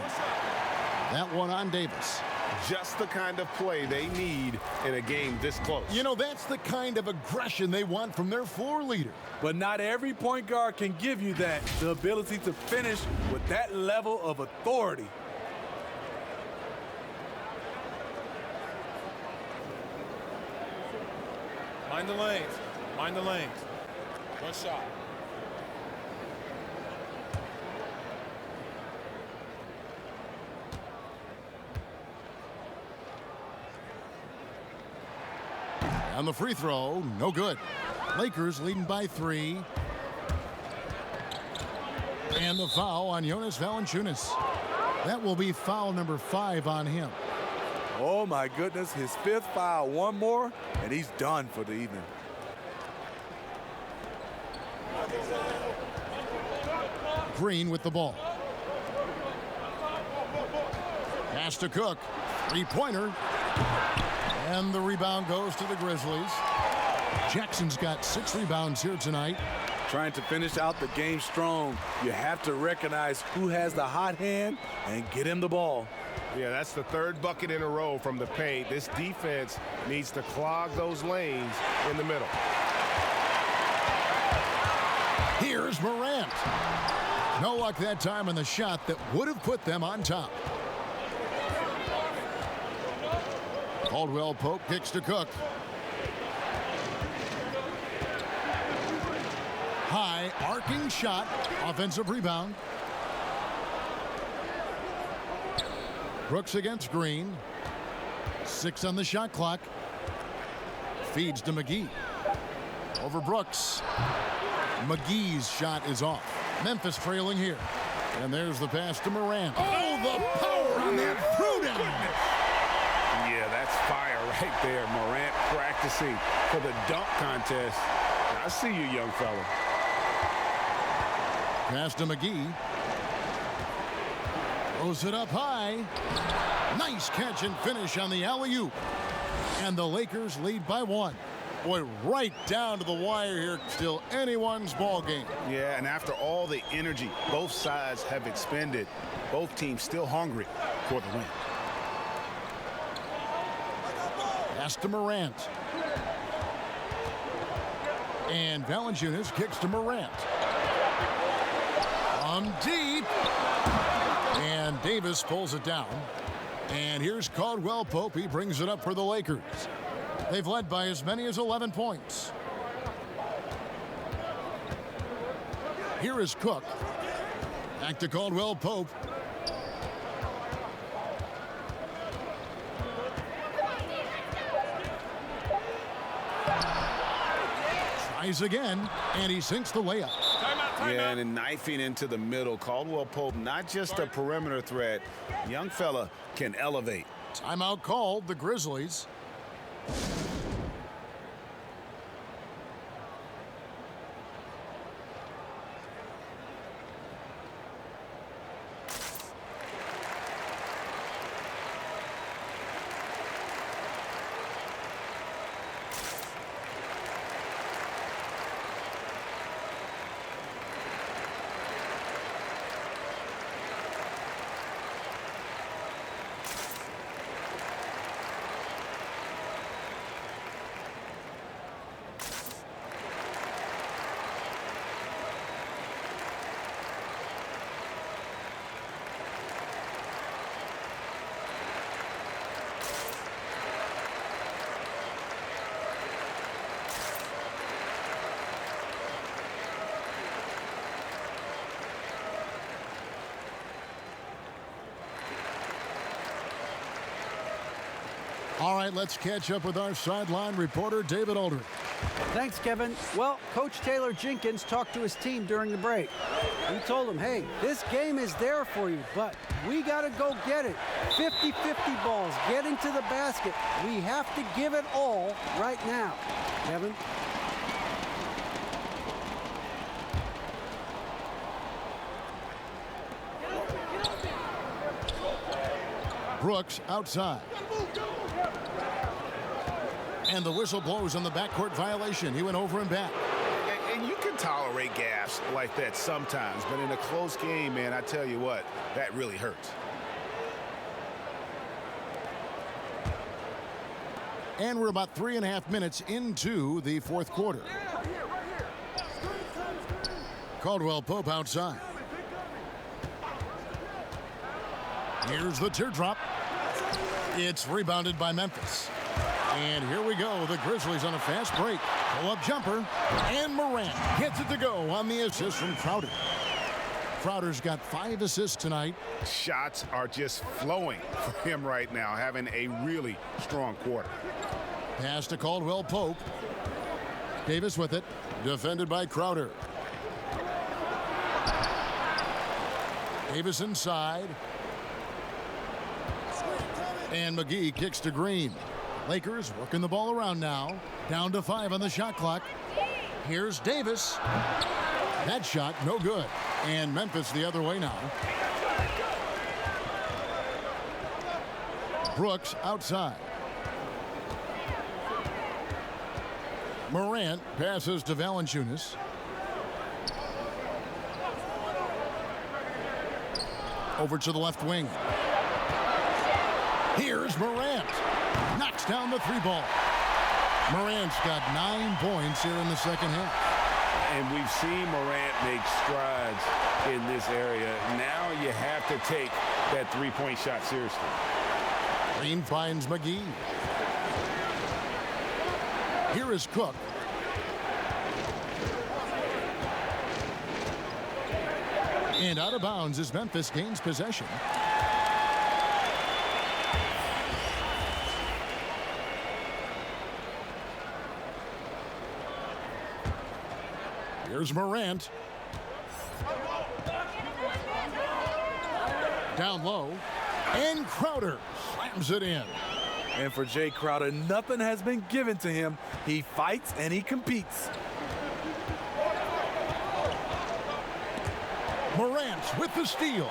That one on Davis. Just the kind of play they need in a game this close. You know, that's the kind of aggression they want from their floor leader. But not every point guard can give you that. The ability to finish with that level of authority. Mind the lanes. Mind the lanes. One shot. On the free throw, no good. Lakers leading by 3. And the foul on Jonas Valanciunas. That will be foul number 5 on him. Oh my goodness, his 5th foul. One more, and he's done for the evening. Green with the ball. Pass to Cook. Three-pointer. And the rebound goes to the Grizzlies. Jackson's got 6 rebounds here tonight. Trying to finish out the game strong. You have to recognize who has the hot hand and get him the ball. Yeah, that's the 3rd bucket in a row from the paint. This defense needs to clog those lanes in the middle. Here's Marantz. No luck that time on the shot that would have put them on top. Caldwell-Pope kicks to Cook. High arcing shot. Offensive rebound. Brookes against Green. 6 on the shot clock. Feeds to Mcgee. Over Brookes. Mcgee's shot is off. Memphis trailing here. And there's the pass to Moran. Oh, the power on that throwdown. Yeah, that's fire right there. Morant practicing for the dunk contest. I see you, young fella. Pass to Miggy. Throws it up high. Nice catch and finish on the alley-oop. And the Lakers lead by 1. Boy, right down to the wire here. Still anyone's ball game. Yeah, and after all the energy both sides have expended, both teams still hungry for the win. Pass to Marantz. And Valanciunas kicks to Morant. From deep. And Davis pulls it down. And here's Caldwell-Pope. He brings it up for the Lakers. They've led by as many as 11 points. Here is Cook. Back to Caldwell-Pope. Tries again, and he sinks the layup. Yeah, and knifing into the middle. Caldwell-Pope, not just a perimeter threat. Young fella can elevate. Timeout called, the Grizzlies. All right, let's catch up with our sideline reporter, David Aldridge. Thanks, Kevin. Well, Coach Taylor Jenkins talked to his team during the break. He told them, hey, this game is there for you, but we got to go get it. 50-50 balls, getting to the basket. We have to give it all right now. Kevin? Brookes outside. And the whistle blows on the backcourt violation. He went over and back. And you can tolerate gaffes like that sometimes, but in a close game, man, I tell you what, that really hurts. And we're about 3.5 minutes into the fourth quarter. Caldwell-Pope outside. Here's the teardrop. It's rebounded by Memphis. And here we go. The Grizzlies on a fast break. Pull-up jumper. And Moran gets it to go on the assist from Crowder. Crowder's got 5 assists tonight. Shots are just flowing for him right now, having a really strong quarter. Pass to Caldwell-Pope. Davis with it. Defended by Crowder. Davis inside. And Mcgee kicks to Green. Lakers working the ball around now. Down to 5 on the shot clock. Here's Davis. That shot, no good. And Memphis the other way now. Brookes outside. Moran passes to Valanciunas. Over to the left wing. Here's Marantz. Knocks down the three ball. Morant's got 9 points here in the second half. And we've seen Morant make strides in this area. Now you have to take that three-point shot seriously. Green finds Mcgee. Here is Cook. And out of bounds as Memphis gains possession. Here's Morant. Down low. And Crowder slams it in. And for Jay Crowder, nothing has been given to him. He fights and he competes. Marantz with the steal.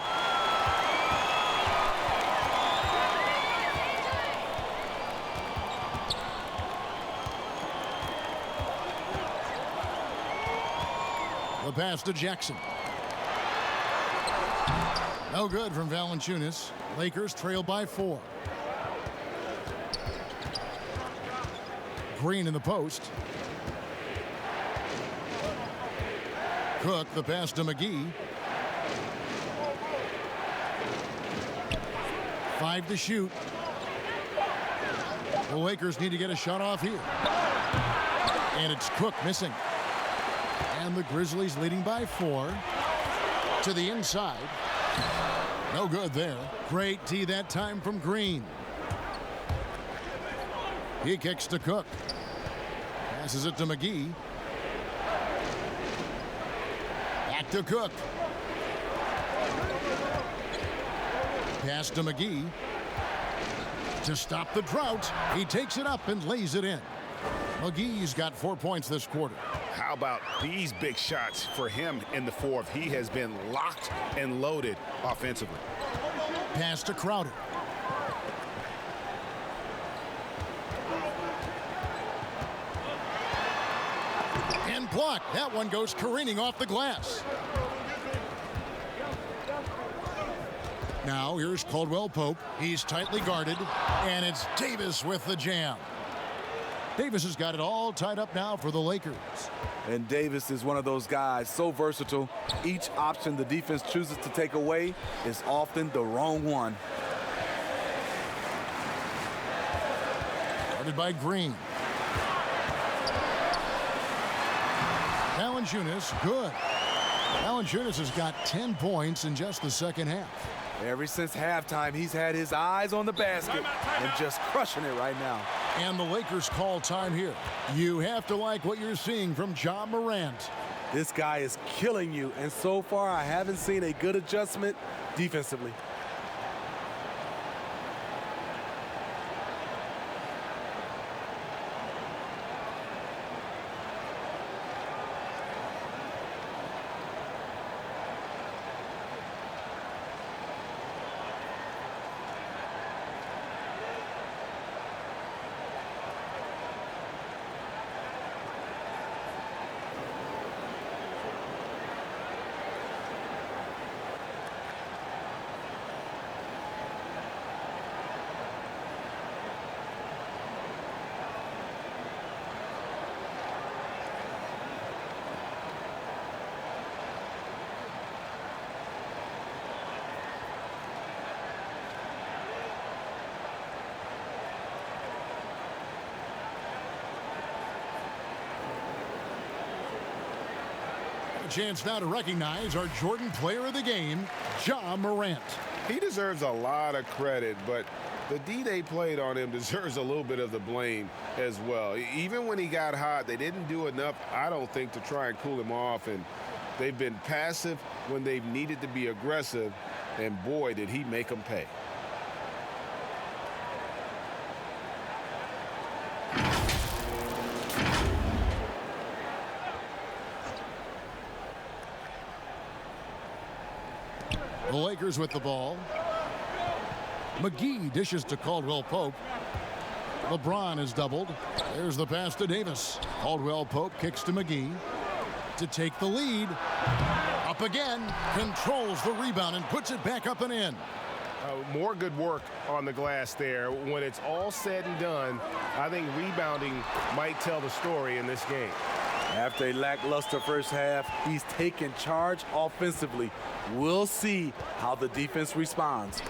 The pass to Jackson. No good from Valanciunas. Lakers trail by 4. Green in the post. Cook, the pass to Mcgee. 5 to shoot. The Lakers need to get a shot off here. And it's Cook missing. And the Grizzlies leading by 4. To the inside. No good there. Great tee that time from Green. He kicks to Cook. Passes it to Mcgee. Back to Cook. Pass to Mcgee. To stop the drought, he takes it up and lays it in. Mcgee's got 4 points this quarter. How about these big shots for him in the fourth? He has been locked and loaded offensively. Pass to Crowder. And blocked. That one goes careening off the glass. Now here's Caldwell-Pope. He's tightly guarded. And it's Davis with the jam. Davis has got it all tied up now for the Lakers. And Davis is one of those guys, so versatile. Each option the defense chooses to take away is often the wrong one. Guarded by Green. Valanciunas, good. Valanciunas has got 10 points in just the second half. Ever since halftime, he's had his eyes on the basket and just crushing it right now. And the Lakers call time here. You have to like what you're seeing from Ja Morant. This guy is killing you, and so far I haven't seen a good adjustment defensively. Chance now to recognize our Jordan player of the game, Ja Morant. He deserves a lot of credit, but the D they played on him deserves a little bit of the blame as well. Even when he got hot, they didn't do enough, I don't think, to try and cool him off. And they've been passive when they've needed to be aggressive. And boy, did he make them pay. The Lakers with the ball. Mcgee dishes to Caldwell-Pope. LeBron is doubled. There's the pass to Davis. Caldwell-Pope kicks to Miggy to take the lead. Up again, controls the rebound and puts it back up and in. More good work on the glass there. When it's all said and done, I think rebounding might tell the story in this game. After a lackluster first half, he's taken charge offensively. We'll see how the defense responds.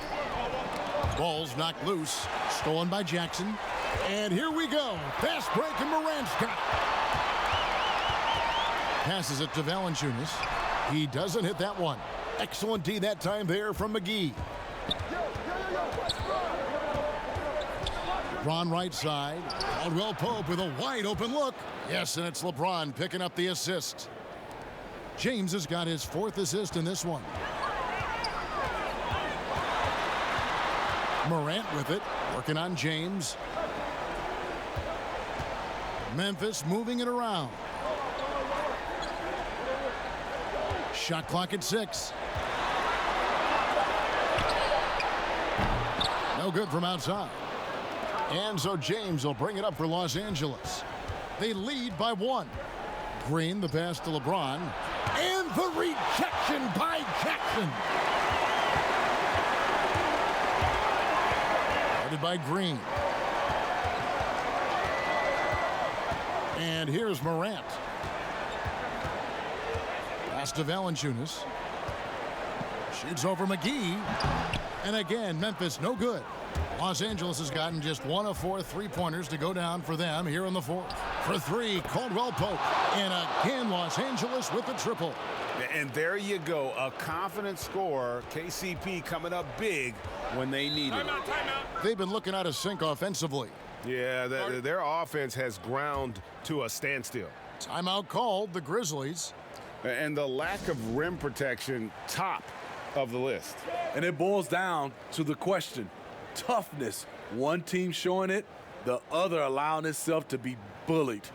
Ball's knocked loose, stolen by Jackson. And here we go. Fast break, and Marantz got it. Passes it to Valanciunas. He doesn't hit that one. Excellent D that time there from Mcgee. LeBron right side. Caldwell-Pope with a wide open look. Yes, and it's LeBron picking up the assist. James has got his 4th assist in this one. Morant with it, working on James. Memphis moving it around. Shot clock at 6. No good from outside. And so James will bring it up for Los Angeles. They lead by 1. Green, the pass to LeBron. And the rejection by Jackson. Guarded by Green. And here's Morant. Pass to Valanciunas. Shoots over Mcgee. And again, Memphis no good. Los Angeles has gotten just 1 of 4 3-pointers to go down for them here in the 4th. For 3, Caldwell-Pope. And again, Los Angeles with the triple. And there you go, a confident scorer. KCP coming up big when they need it. They've been looking out of sync offensively. Yeah, their offense has ground to a standstill. Timeout called, the Grizzlies. And the lack of rim protection, top of the list. And it boils down to the question, toughness. One team showing it, the other allowing itself to be bullied.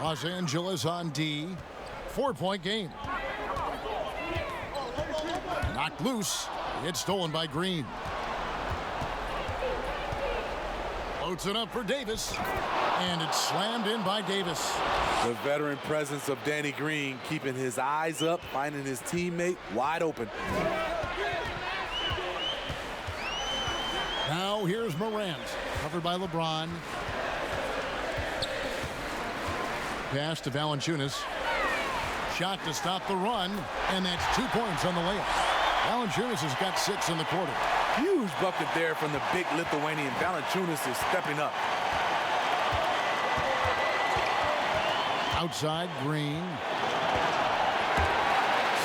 Los Angeles on D. 4-point game. Knocked loose. It's stolen by Green. Floats it up for Davis. And it's slammed in by Davis. The veteran presence of Danny Green keeping his eyes up, finding his teammate wide open. Now here's Morant. Covered by LeBron. Pass to Valanciunas. Shot to stop the run, and that's 2 points on the layup. Valanciunas has got 6 in the quarter. Huge bucket there from the big Lithuanian. Valanciunas is stepping up. Outside, Green.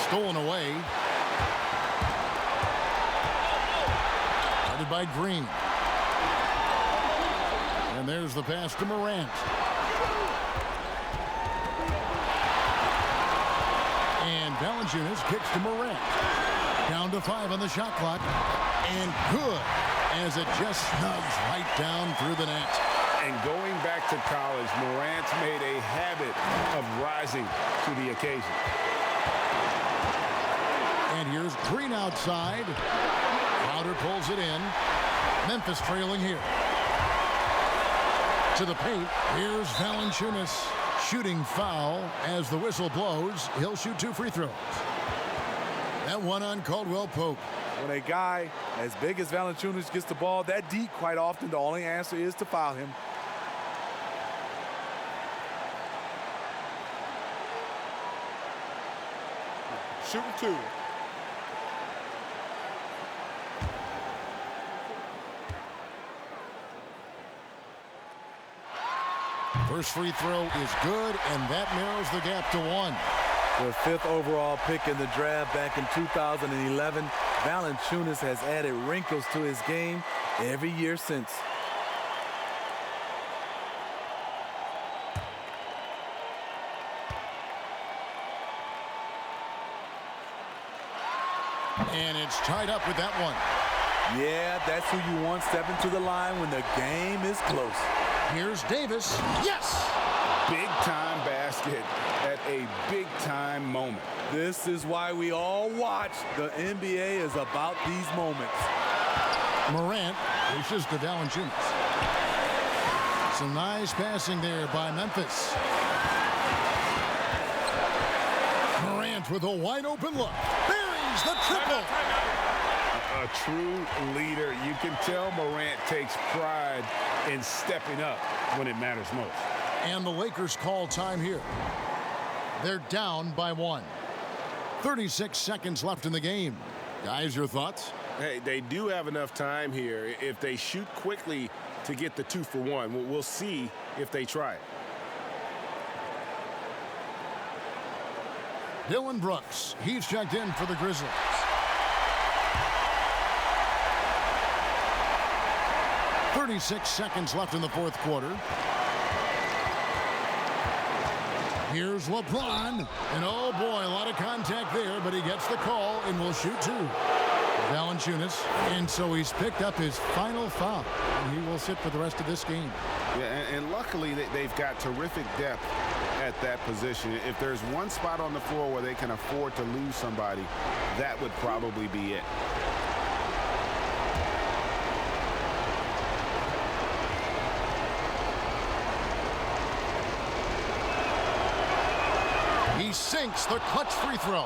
Stolen away. Headed by Green. And there's the pass to Morant. And Valanciunas kicks to Morant. Down to 5 on the shot clock. And good, as it just snugs right down through the net. And going back to college, Morant's made a habit of rising to the occasion. And here's Green outside. Crowder pulls it in. Memphis trailing here. To the paint. Here's Valanciunas. Shooting foul as the whistle blows. He'll shoot 2 free throws. That one on Caldwell-Pope. When a guy as big as Valanciunas gets the ball that deep, quite often the only answer is to foul him. shooting 2. First free throw is good, and that narrows the gap to 1. The 5th overall pick in the draft back in 2011, Valanciunas has added wrinkles to his game every year since. And it's tied up with that one. Yeah, that's who you want stepping to the line when the game is close. Here's Davis. Yes! Big-time basket at a big-time moment. This is why we all watch. The NBA is about these moments. Morant pushes to Valanciunas. Some nice passing there by Memphis. Morant with a wide-open look. Buries the triple. A true leader. You can tell Morant takes pride in stepping up when it matters most. And the Lakers call time here. They're down by 1. 36 seconds left in the game. Guys, your thoughts? Hey, they do have enough time here. If they shoot quickly to get the 2 for 1, we'll see if they try it. Dylan Brookes. He's checked in for the Grizzlies. .36 seconds left in the 4th quarter. Here's LeBron. And oh boy, a lot of contact there, but he gets the call and will shoot 2. Valanciunas. And so he's picked up his final foul. And he will sit for the rest of this game. Yeah, and luckily they've got terrific depth at that position. If there's one spot on the floor where they can afford to lose somebody, that would probably be it. He sinks the clutch free throw.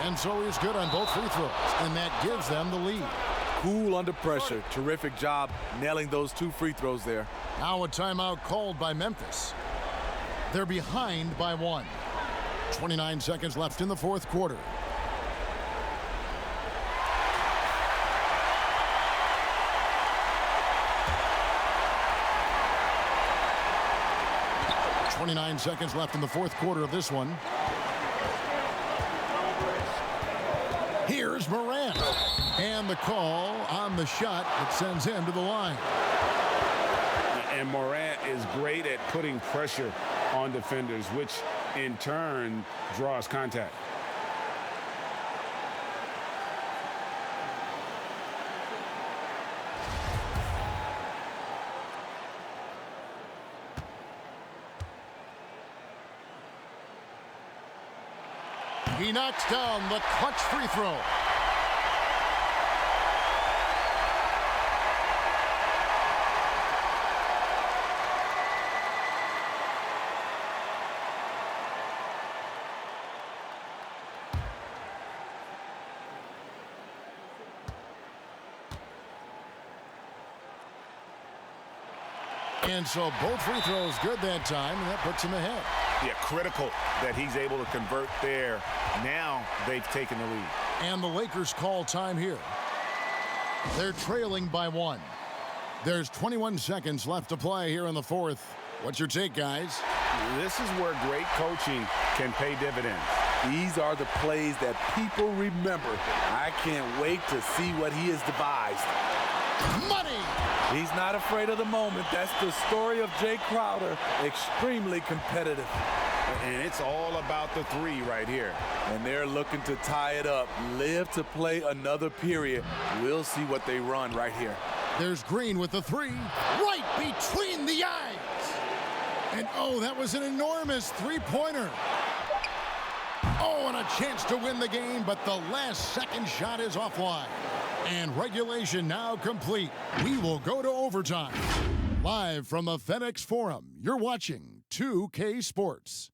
And so he's good on both free throws, and that gives them the lead. Cool under pressure. Terrific job nailing those 2 free throws there. Now a timeout called by Memphis. They're behind by 1. 29 seconds left in the 4th quarter. .29 seconds left in the 4th quarter of this one. Here's Moran. And the call on the shot that sends him to the line. And Moran is great at putting pressure on defenders, which in turn draws contact. He knocks down the clutch free throw. And so both free throws good that time, and that puts him ahead. Yeah, critical that he's able to convert there. Now they've taken the lead. And the Lakers call time here. They're trailing by 1. There's 21 seconds left to play here in the 4th. What's your take, guys? This is where great coaching can pay dividends. These are the plays that people remember. I can't wait to see what he has devised. Money! He's not afraid of the moment. That's the story of Jay Crowder. Extremely competitive. And it's all about the 3 right here. And they're looking to tie it up. Live to play another period. We'll see what they run right here. There's Green with the 3. Right between the eyes. And oh, that was an enormous 3-pointer. Oh, and a chance to win the game, but the last second shot is offline. And regulation now complete. We will go to overtime. Live from the FedEx Forum, you're watching 2K Sports.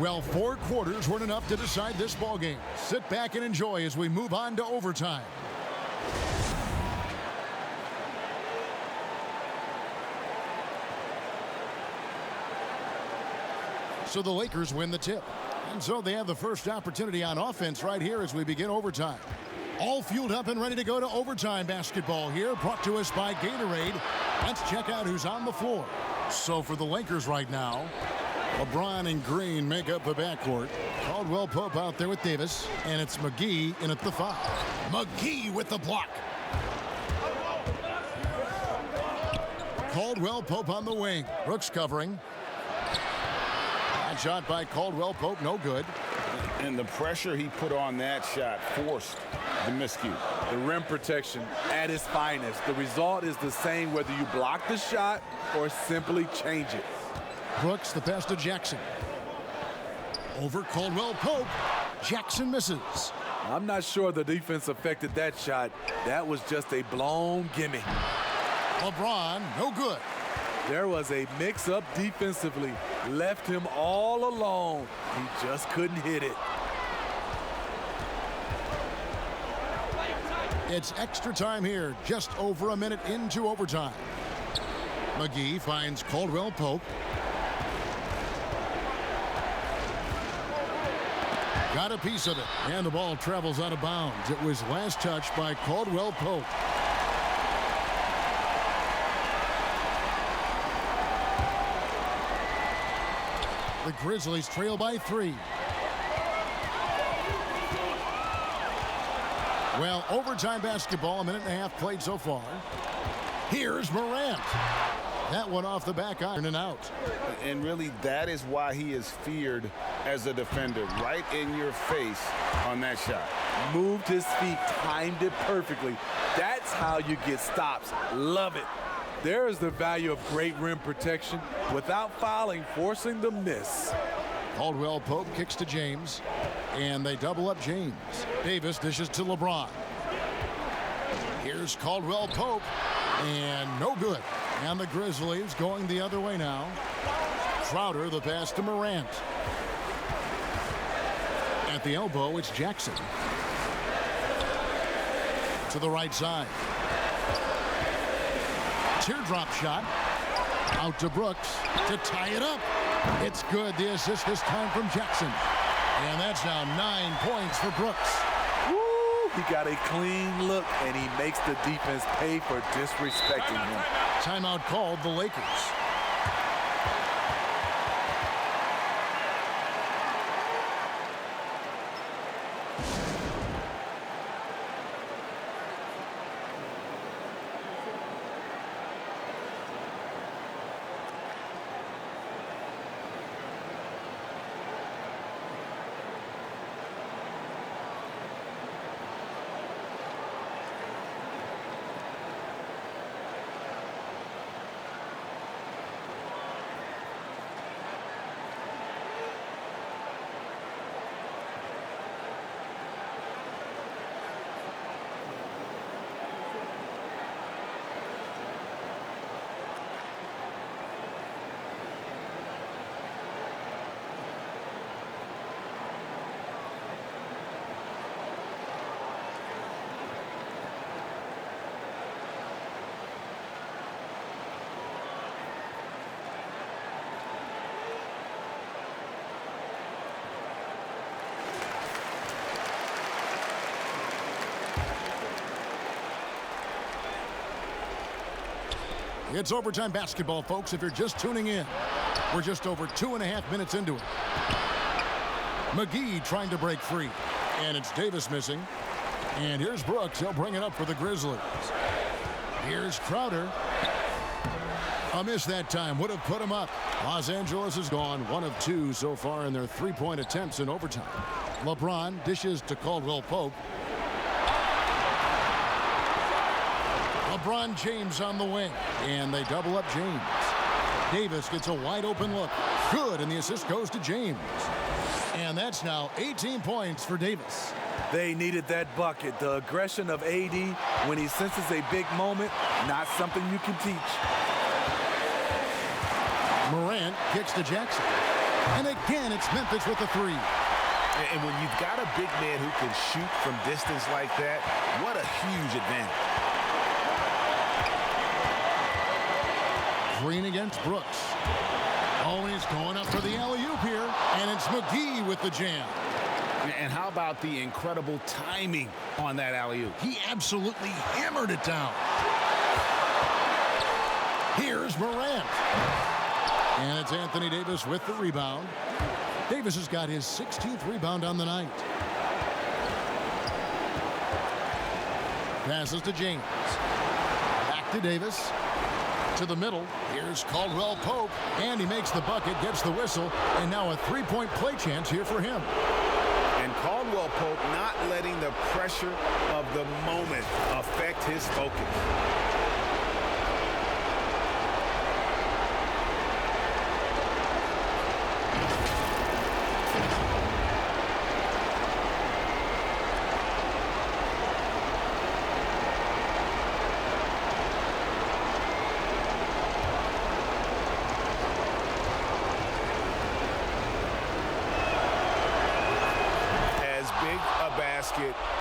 Well, 4 quarters weren't enough to decide this ballgame. Sit back and enjoy as we move on to overtime. So the Lakers win the tip. And so they have the first opportunity on offense right here as we begin overtime. All fueled up and ready to go to overtime basketball here, brought to us by Gatorade. Let's check out who's on the floor. So for the Lakers right now, LeBron and Green make up the backcourt. Caldwell-Pope out there with Davis, and it's Mcgee in at the 5. Mcgee with the block. Caldwell-Pope on the wing. Brookes covering. That shot by Caldwell-Pope, no good. And the pressure he put on that shot forced the miscue. The rim protection at its finest. The result is the same whether you block the shot or simply change it. Brookes, the pass to Jackson. Over Caldwell-Pope. Jackson misses. I'm not sure the defense affected that shot. That was just a blown gimme. LeBron, no good. There was a mix-up defensively. Left him all alone. He just couldn't hit it. It's extra time here, just over a minute into overtime. Miggy finds Caldwell-Pope. Got a piece of it, and the ball travels out of bounds. It was last touched by Caldwell-Pope. The Grizzlies trail by 3. Well, overtime basketball, a minute and a half played so far. Here's Marantz. That one off the back iron and out. And really, that is why he is feared as a defender. Right in your face on that shot. Moved his feet, timed it perfectly. That's how you get stops. Love it. There is the value of great rim protection without fouling, forcing the miss. Caldwell-Pope kicks to James, and they double up James. Davis dishes to LeBron. Here's Caldwell-Pope, and no good. And the Grizzlies going the other way now. Crowder, the pass to Moran. At the elbow, it's Jackson. To the right side. Teardrop shot. Out to Brookes to tie it up. It's good. The assist this time from Jackson. And that's now 9 points for Brookes. Woo! He got a clean look, and he makes the defense pay for disrespecting him. Timeout called the Lakers. It's overtime basketball, folks, if you're just tuning in. We're just over 2.5 minutes into it. Mcgee trying to break free. And it's Davis missing. And here's Brookes. He'll bring it up for the Grizzlies. Here's Crowder. A miss that time would have put him up. Los Angeles has gone 1 of 2 so far in their three-point attempts in overtime. LeBron dishes to Caldwell-Pope. Lebron James on the wing, and they double up James. Davis gets a wide open look. Good, and the assist goes to James. And that's now 18 points for Davis. They needed that bucket. The aggression of AD when he senses a big moment, not something you can teach. Moran kicks to Jackson. And again, it's Memphis with the three. And when you've got a big man who can shoot from distance like that, what a huge advantage. Green against Brookes. Always going up for the alley-oop here. And it's Mcgee with the jam. And how about the incredible timing on that alley-oop? He absolutely hammered it down. Here's Marantz. And it's Anthony Davis with the rebound. Davis has got his 16th rebound on the night. Passes to James. Back to Davis. To the middle. Here's Caldwell-Pope. And he makes the bucket, gets the whistle. And now a three-point play chance here for him. And Caldwell-Pope not letting the pressure of the moment affect his focus.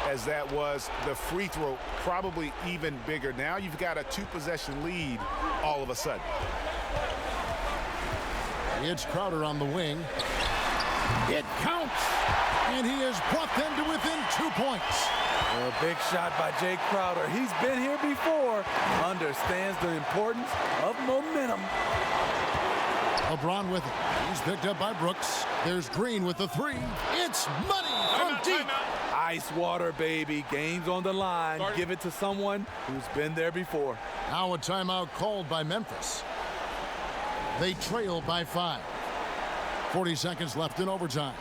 As that was, the free throw probably even bigger. Now you've got a 2-possession lead all of a sudden. It's Crowder on the wing. It counts, and he has brought them to within 2 points. A big shot by Jay Crowder. He's been here before, understands the importance of momentum. LeBron with it. He's picked up by Brookes. There's Green with the three. It's money from deep. Ice water, baby. Game's on the line. Give it to someone who's been there before. Now a timeout called by Memphis. They trail by 5. 40 seconds left in overtime.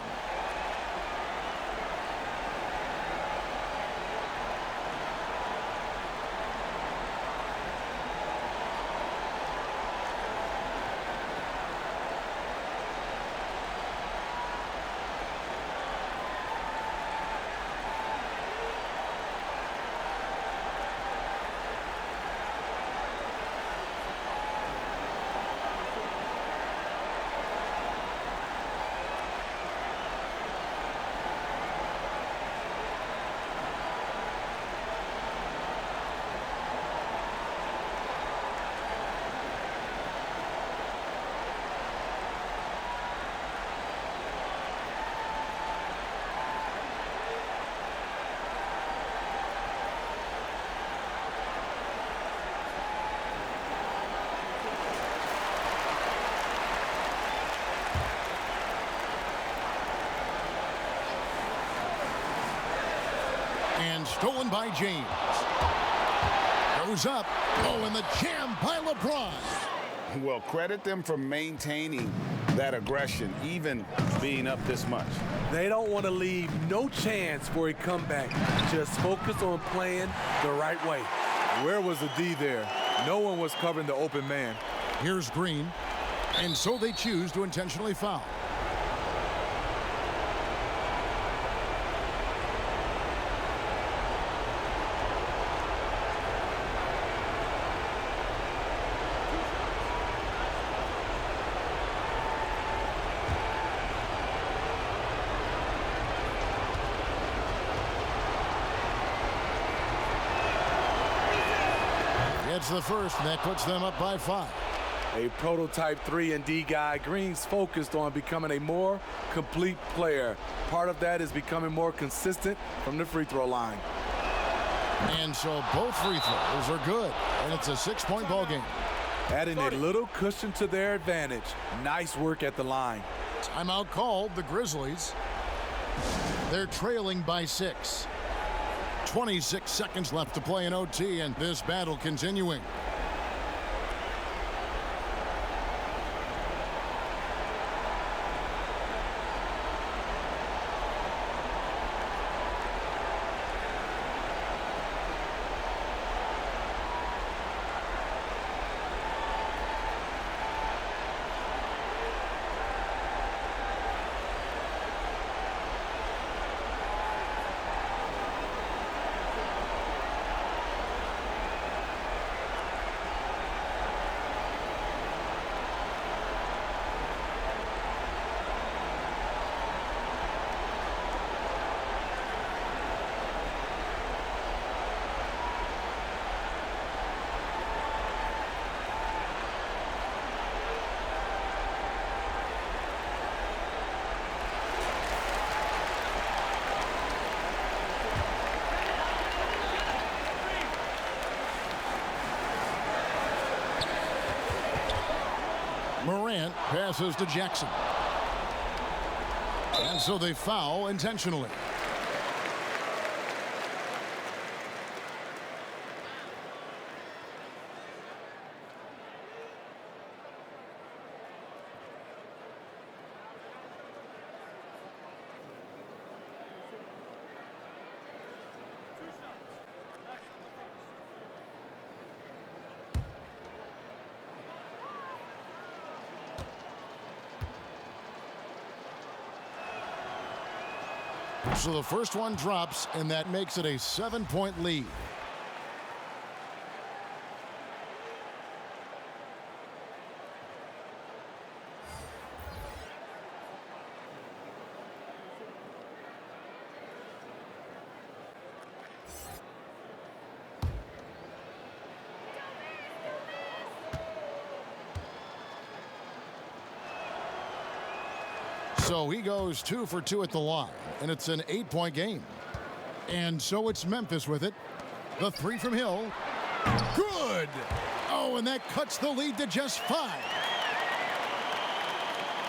And stolen by James. Goes up. Oh, and the jam by LeBron. Well, credit them for maintaining that aggression, even being up this much. They don't want to leave no chance for a comeback. Just focus on playing the right way. Where was the D there? No one was covering the open man. Here's Green. And so they choose to intentionally foul. It's the first, and that puts them up by 5. A prototype 3-and-D guy. Green's focused on becoming a more complete player. Part of that is becoming more consistent from the free throw line. And so both free throws are good, and it's a 6-point ball game. Adding a little cushion to their advantage. Nice work at the line. Timeout called, the Grizzlies. They're trailing by 6. 26 seconds left to play in OT, and this battle continuing. Marantz passes to Jackson. And so they foul intentionally. So the first one drops, and that makes it a 7-point lead. So he goes 2 for 2 at the line, and it's an 8-point game. And so it's Memphis with it. The 3 from Hill. Good! Oh, and that cuts the lead to just 5.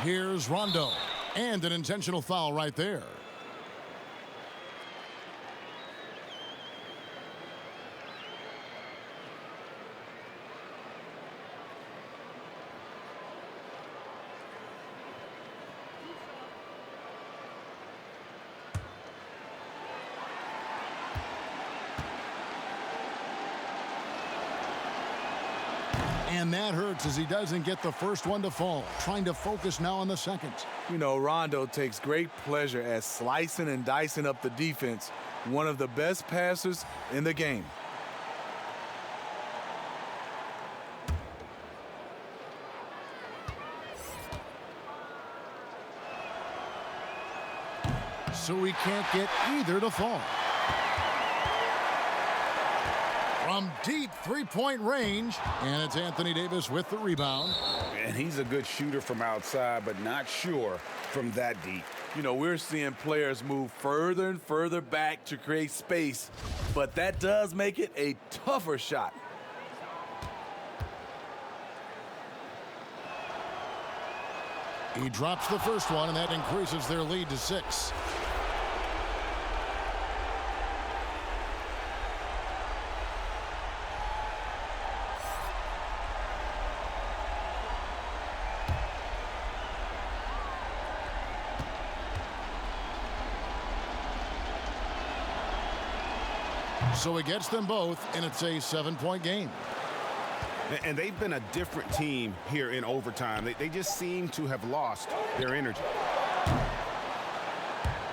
Here's Rondo. And an intentional foul right there. And that hurts as he doesn't get the first one to fall. Trying to focus now on the second. You know, Rondo takes great pleasure at slicing and dicing up the defense. One of the best passers in the game. So he can't get either to fall. From deep three-point range, and it's Anthony Davis with the rebound. And he's a good shooter from outside, but not sure from that deep. You know, we're seeing players move further and further back to create space, but that does make it a tougher shot. He drops the first one, and that increases their lead to 6. So he gets them both, and it's a 7-point game. And they've been a different team here in overtime. They just seem to have lost their energy.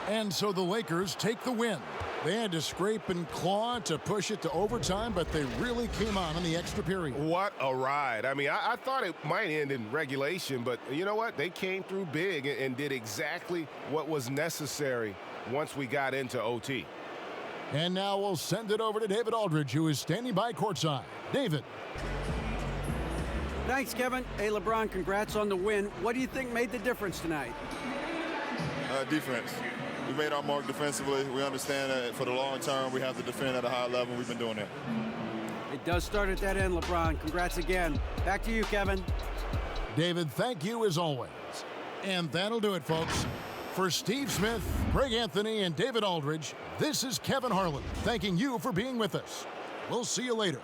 And so the Lakers take the win. They had to scrape and claw to push it to overtime, but they really came on in the extra period. What a ride. I mean, I thought it might end in regulation, but you know what? They came through big and did exactly what was necessary once we got into OT. And now we'll send it over to David Aldridge, who is standing by courtside. David. Thanks, Kevin. Hey, LeBron, congrats on the win. What do you think made the difference tonight? Defense. We made our mark defensively. We understand that for the long term, we have to defend at a high level. We've been doing that. It does start at that end, LeBron. Congrats again. Back to you, Kevin. David, thank you as always. And that'll do it, folks. For Steve Smith, Greg Anthony, and David Aldridge, this is Kevin Harlan thanking you for being with us. We'll see you later.